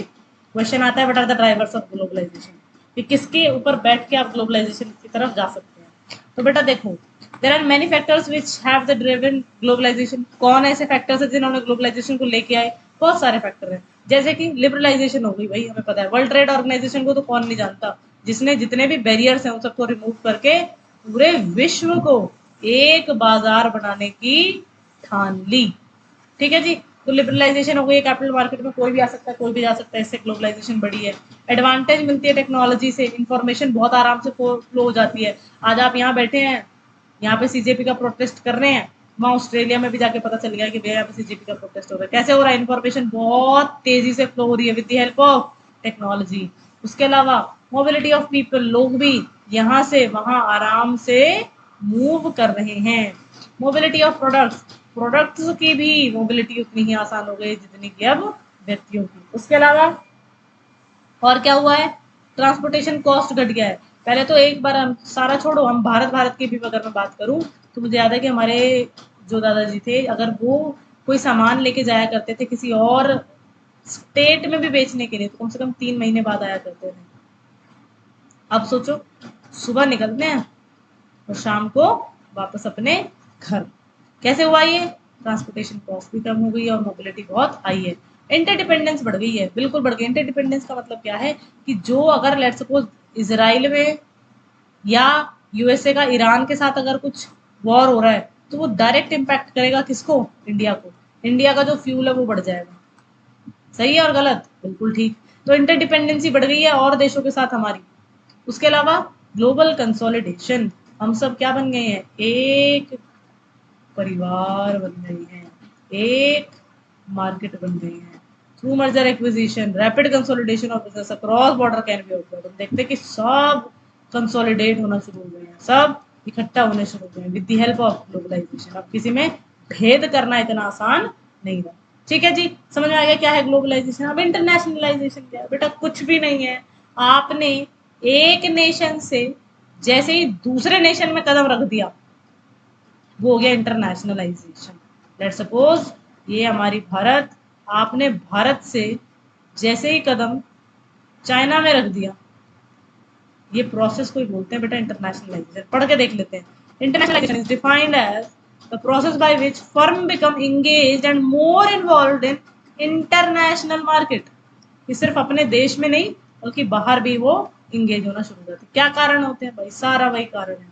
क्वेश्चन आता है। What are the drivers of globalization? कि किसके ऊपर बैठ के आप ग्लोबलाइजेशन की तरफ जा सकते हैं? तो बेटा देखो, there are many factors which have the driven globalization. कौन ऐसे फैक्टर्स है जिन्होंने ग्लोबलाइजेशन को लेके आए? बहुत सारे फैक्टर हैं। जैसे कि लिबरलाइजेशन हो गई भाई, हमें पता है। वर्ल्ड ट्रेड ऑर्गेनाइजेशन को तो कौन नहीं जानता, जिसने जितने भी बैरियर्स हैं उन सबको रिमूव करके पूरे विश्व को एक बाजार बनाने की ठान ली। ठीक है जी। तो लिबरलाइजेशन हो गई, कैपिटल मार्केट में कोई भी आ सकता है, कोई भी जा सकता है, इससे ग्लोबलाइजेशन बढ़ी है। एडवांटेज मिलती है टेक्नोलॉजी से, इंफॉर्मेशन बहुत आराम से फ्लो हो जाती है। आज आप यहाँ बैठे हैं, यहाँ पे सीजेपी का प्रोटेस्ट कर रहे हैं, वहाँ ऑस्ट्रेलिया में भी जाके पता चल गया कि भैया यहाँ पे सीजेपी का प्रोटेस्ट हो रहा है। कैसे हो रहा है? इन्फॉर्मेशन बहुत तेजी से फ्लो हो रही है with the help of technology. उसके अलावा मोबिलिटी ऑफ पीपल, लोग भी यहाँ से वहाँ आराम से मूव कर रहे हैं। मोबिलिटी ऑफ प्रोडक्ट्स, प्रोडक्ट्स की भी मोबिलिटी उतनी ही आसान हो गई जितनी कि अब व्यक्तियों की। उसके अलावा और क्या हुआ है, ट्रांसपोर्टेशन कॉस्ट घट गया है। पहले तो एक बार हम सारा छोड़ो, हम भारत की भी अगर मैं बात करूं तो मुझे याद है कि हमारे जो दादाजी थे, अगर वो कोई सामान लेके जाया करते थे किसी और स्टेट में भी बेचने के लिए, तो कम से कम 3 महीने बाद आया करते थे। अब सोचो, सुबह निकलते हैं और शाम को वापस अपने घर। कैसे हुआ ये, ट्रांसपोर्टेशन कॉस्ट भी कम हो गई है और मोबिलिटी बहुत आई है। इंटरडिपेंडेंस बढ़ गई है, बिल्कुल बढ़ गई। इंटरडिपेंडेंस का मतलब क्या है कि जो अगर लेट सपोज इसराइल में या यूएसए का ईरान के साथ अगर कुछ वॉर हो रहा है, तो वो डायरेक्ट इम्पैक्ट करेगा किसको, इंडिया को। इंडिया का जो फ्यूल है वो बढ़ जाएगा। सही है और गलत, बिल्कुल ठीक। तो इंटरडिपेंडेंसी बढ़ गई है और देशों के साथ हमारी। उसके अलावा ग्लोबल कंसोलिडेशन, हम सब क्या बन गए हैं, एक परिवार बन गए हैं, एक मार्केट बन गई है। Through merger acquisition rapid consolidation of business across border can be observed. हम देखते हैं कि सब कंसोलिडेट होना शुरू हो गए हैं, सब इकट्ठा होने शुरू हो गए हैं with the help of globalization. अब किसी में भेद करना इतना आसान नहीं रहा। ठीक है जी, समझ में आ गया क्या है ग्लोबलाइजेशन। अब इंटरनेशनलाइजेशन क्या है, बेटा कुछ भी नहीं है। आपने एक नेशन से जैसे ही दूसरे नेशन में कदम रख दिया, वो हो गया इंटरनेशनलाइजेशन। लेट सपोज ये हमारी भारत, आपने भारत से जैसे ही कदम चाइना में रख दिया, ये प्रोसेस को ही बोलते हैं बेटा इंटरनेशनलाइजेशन। पढ़ के देख लेते हैं। Internationalization is defined as the process by which firm become engaged and more involved in international market. ये सिर्फ अपने देश में नहीं बल्कि बाहर भी वो इंगेज होना शुरू करते हैं। क्या कारण होते हैं भाई, सारा वही कारण है।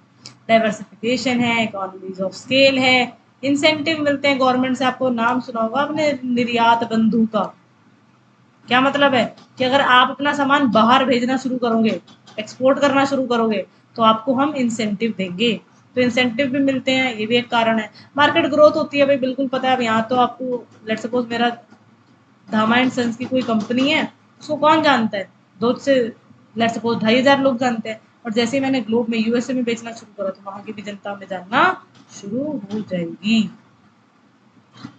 डाइवर्सिफिकेशन है, इकोनॉमीज ऑफ स्केल है, इंसेंटिव मिलते हैं गवर्नमेंट से। आपको नाम सुना होगा आपने निर्यात बंधु का। क्या मतलब है कि अगर आप अपना सामान बाहर भेजना शुरू करोगे, एक्सपोर्ट करना शुरू करोगे, तो आपको हम इंसेंटिव देंगे। तो इंसेंटिव भी मिलते हैं, ये भी एक कारण है। मार्केट ग्रोथ होती है भाई, बिल्कुल पता है। अब यहाँ तो आपको लेट सपोज मेरा धामा एंड सन्स की कोई कंपनी है, उसको कौन जानता है, दो से लेट सपोज 2,500 लोग जानते हैं। और जैसे ही मैंने ग्लोब में यूएसए में बेचना शुरू करा, तो वहां की भी जनता में जानना शुरू हो जाएगी।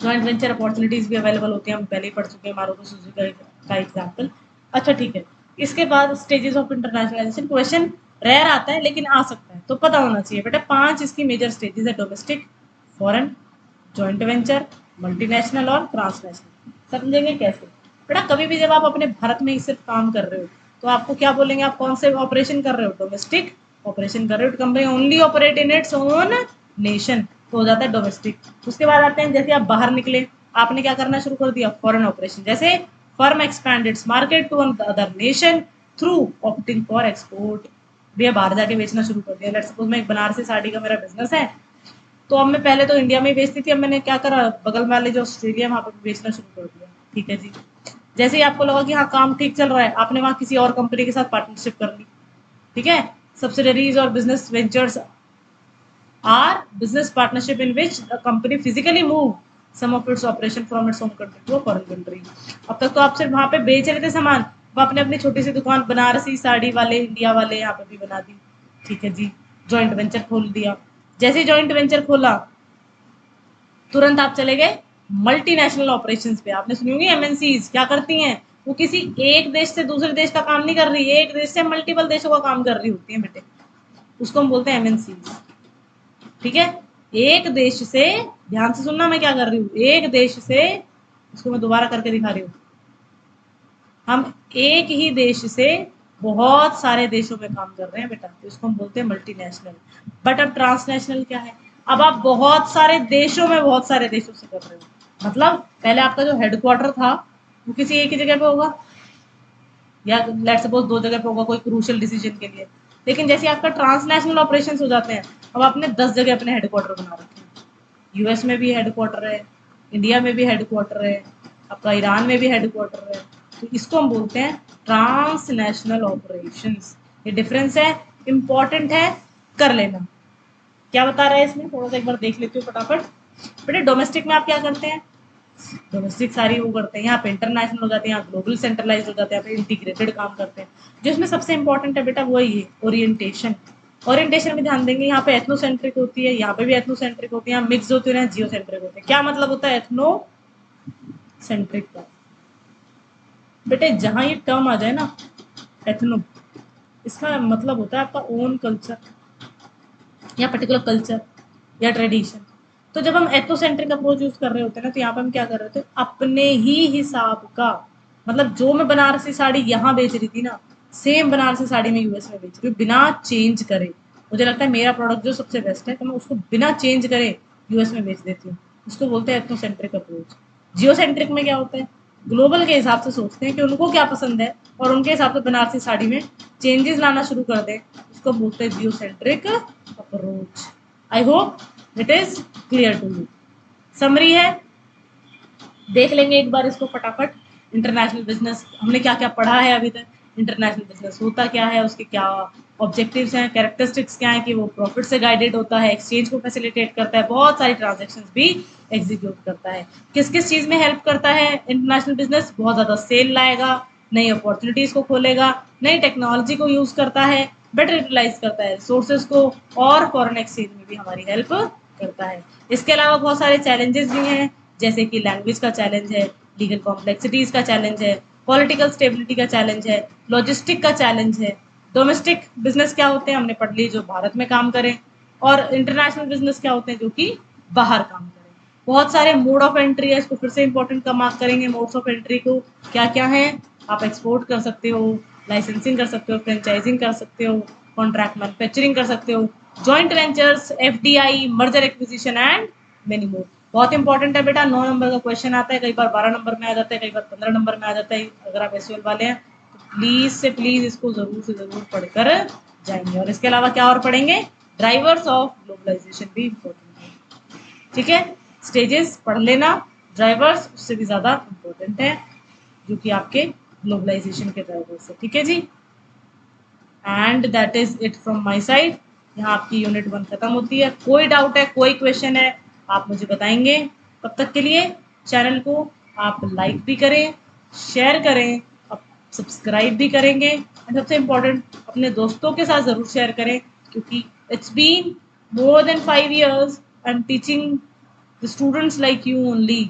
जॉइंट वेंचर अपॉर्चुनिटीज भी अवेलेबल होती है, हम पहले ही पढ़ चुके हैं मारुति सुजुकी का एग्जाम्पल। अच्छा ठीक है, इसके बाद stages of internationalization, question rare आता है लेकिन आ सकता है, तो पता होना चाहिए बेटा। 5 इसकी मेजर स्टेजेस है, domestic, foreign, joint venture, multinational और ट्रांसनेशनल। समझेंगे कैसे बेटा। कभी भी जब आप अपने भारत में ही सिर्फ काम कर रहे हो, तो आपको क्या बोलेंगे, आप कौन से ऑपरेशन कर रहे हो, डोमेस्टिक ऑपरेशन कर रहे हो। Company only operate in its own nation, तो हो जाता है डोमेस्टिक। उसके बाद आते हैं, जैसे आप बाहर निकले, आपने क्या करना शुरू कर दिया, फॉरेन ऑपरेशन। जैसे firm expand its market to other nation through opting for export. भैया बाहर जाके बेचना शुरू कर दिया। लेट्स सपोज मैं एक बनारसी साड़ी का मेरा बिजनेस है, तो अब मैं पहले तो इंडिया में ही बेचती थी, अब मैंने क्या करा, बगल वाले जो ऑस्ट्रेलिया वहां पर बेचना शुरू कर दिया। ठीक है जी। जैसे ही आपको लगा कि हाँ काम ठीक चल रहा है, आपने वहां किसी और कंपनी के साथ पार्टनरशिप कर ली। ठीक है, सब्सिडरीज और business ventures are business partnership in which the company physically move some of its operation from its home country to a foreign country. अब तक तो आप सिर्फ वहां पे बेच रहे थे सामान, अब आपने अपनी छोटी सी दुकान बनारसी साड़ी वाले इंडिया वाले यहाँ पे भी बना दी। ठीक है जी, जॉइंट वेंचर खोल दिया। जैसे ही जॉइंट वेंचर खोला, तुरंत आप चले गए मल्टीनेशनल ऑपरेशंस पे। आपने सुनी होगी एमएनसीज क्या करती हैं, वो किसी एक देश से दूसरे देश का काम नहीं कर रही, एक देश से मल्टीपल देशों का काम कर रही होती है बेटे, उसको हम बोलते हैं एमएनसीज। ठीक है, एक देश से, ध्यान से सुनना मैं क्या कर रही हूँ, एक देश से, इसको मैं दोबारा करके दिखा रही हूँ, हम एक ही देश से बहुत सारे देशों में काम कर रहे हैं बेटा, तो इसको हम बोलते हैं मल्टीनेशनल। बट अब ट्रांसनेशनल क्या है, अब आप बहुत सारे देशों में बहुत सारे देशों से कर रहे हो। मतलब पहले आपका जो हेडक्वार्टर था वो किसी एक ही जगह पे होगा, या लेट सपोज 2 जगह पे होगा कोई क्रूशियल डिसीजन के लिए। लेकिन जैसे आपका ट्रांसनेशनल ऑपरेशन हो जाते हैं, अब आपने 10 जगह अपने हेडक्वार्टर बना रखे हैं। यूएस में भी हेडक्वार्टर है, इंडिया में भी हेडक्वार्टर है, आपका ईरान में भी हेडक्वार्टर है। तो इसको हम बोलते हैं ट्रांसनेशनल ऑपरेशंस। ये डिफरेंस है, इंपॉर्टेंट है, कर लेना। क्या बता रहा है इसमें, थोड़ा सा एक बार देख लेती हूँ फटाफट। बेटे डोमेस्टिक में आप क्या करते हैं, डोमेस्टिक सारी वो करते हैं, यहाँ पे इंटरनेशनल हो जाते हैं, यहाँ ग्लोबल सेंट्रलाइज हो जाते हैं, यहाँ पे इंटीग्रेटेड काम करते हैं। जो इसमें सबसे इंपॉर्टेंट है बेटा वो ये ओरिएंटेशन। ओरिएंटेशन में ध्यान देंगे, यहाँ पे एथनोसेंट्रिक होती है, यहाँ पे भी एथनोसेंट्रिक होती है, यहाँ मिक्स होती है, यहाँ जियोसेंट्रिक होती है। क्या मतलब होता है एथनोसेंट्रिक का? बेटे जहां ये टर्म आ जाए ना एथनो, इसका मतलब होता है आपका ओन कल्चर या पर्टिकुलर कल्चर या ट्रेडिशन। तो जब हम एथोसेंट्रिक अप्रोच यूज कर रहे होते हैं ना, तो यहाँ पे हम क्या कर रहे होते हैं, अपने ही हिसाब का, मतलब जो मैं बनारसी साड़ी यहाँ बेच रही थी ना, सेम बनारसी साड़ी में यूएस में बेच रही हूँ बिना चेंज करे। मुझे लगता है मेरा प्रोडक्ट जो सबसे बेस्ट है, तो मैं उसको बिना चेंज करे यूएस में बेच देती हूँ। उसको बोलते हैं एथनोसेंट्रिक अप्रोच। जियोसेंट्रिक में क्या होता है, ग्लोबल के हिसाब से सोचते हैं कि उनको क्या पसंद है और उनके हिसाब से बनारसी साड़ी में चेंजेस लाना शुरू कर दें, उसको बोलते हैं geocentric approach. I hope it is clear to you. Summary है, देख लेंगे एक बार इसको फटाफट। इंटरनेशनल बिजनेस हमने क्या क्या पढ़ा है अभी तक, इंटरनेशनल बिजनेस होता क्या है, उसके क्या ऑब्जेक्टिव्स हैं, कैरेक्टरिस्टिक्स क्या है, कि वो प्रॉफिट से गाइडेड होता है, एक्सचेंज को फैसिलिटेट करता है, बहुत सारी ट्रांजेक्शन्स भी एग्जीक्यूट करता है। किस किस चीज़ में हेल्प करता है इंटरनेशनल बिजनेस, बहुत ज़्यादा सेल लाएगा, नई अपॉर्चुनिटीज़ को खोलेगा, नई टेक्नोलॉजी को यूज़ करता है, बेटर यूटिलाइज करता है रिसोर्सेज को, और फॉरेन एक्सचेंज में भी हमारी हेल्प करता है। इसके अलावा बहुत सारे चैलेंजेस भी हैं, जैसे कि लैंग्वेज का चैलेंज है, लीगल कॉम्प्लेक्सिटीज का चैलेंज है, पॉलिटिकल स्टेबिलिटी का चैलेंज है, लॉजिस्टिक का चैलेंज है। डोमेस्टिक बिजनेस क्या होते हैं हमने पढ़ ली, जो भारत में काम करें, और इंटरनेशनल बिजनेस क्या होते हैं, जो कि बाहर काम करें। बहुत सारे मोड ऑफ एंट्री है, इसको फिर से इंपॉर्टेंट का मार्क करेंगे। मोड्स ऑफ एंट्री को क्या क्या है, आप एक्सपोर्ट कर सकते हो, लाइसेंसिंग कर सकते हो, फ्रेंचाइजिंग कर सकते हो, कॉन्ट्रैक्ट मैन्युफैक्चरिंग कर सकते हो, joint ventures, FDI, merger acquisition and many more. बहुत इंपॉर्टेंट है बेटा, 9 नंबर का क्वेश्चन आता है, कई बार 12 नंबर में आ जाता है, कई बार 15 नंबर में आ जाता है। अगर आप एसयूएल वाले हैं तो प्लीज से प्लीज इसको जरूर से जरूर पढ़कर जाएंगे। और इसके अलावा क्या और पढ़ेंगे, ड्राइवर्स ऑफ ग्लोबलाइजेशन भी इंपॉर्टेंट है, ठीक है। स्टेजेस पढ़ लेना, ड्राइवर्स उससे भी ज्यादा इंपॉर्टेंट है, जो कि आपके ग्लोबलाइजेशन के ड्राइवर्स है, ठीक है जी। And that is it from my side. यहाँ आपकी यूनिट 1 खत्म होती है। कोई डाउट है, कोई क्वेश्चन है, आप मुझे बताएंगे। तब तक के लिए चैनल को आप लाइक भी करें, शेयर करें, आप सब्सक्राइब भी करेंगे, एंड सबसे इम्पोर्टेंट अपने दोस्तों के साथ ज़रूर शेयर करें, क्योंकि it's been more than 5 years I am teaching the students like you only,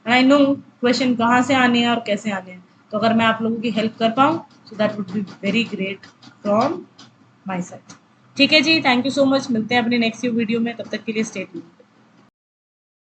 and I know question कहाँ से आने हैं और कैसे आने हैं। तो अगर मैं आप लोगों की हेल्प कर पाऊँ, so that would be very great from my side. ठीक है जी, थैंक यू सो मच। मिलते हैं अपने नेक्स्ट वीडियो में, तब तक के लिए स्टे ट्यून्ड।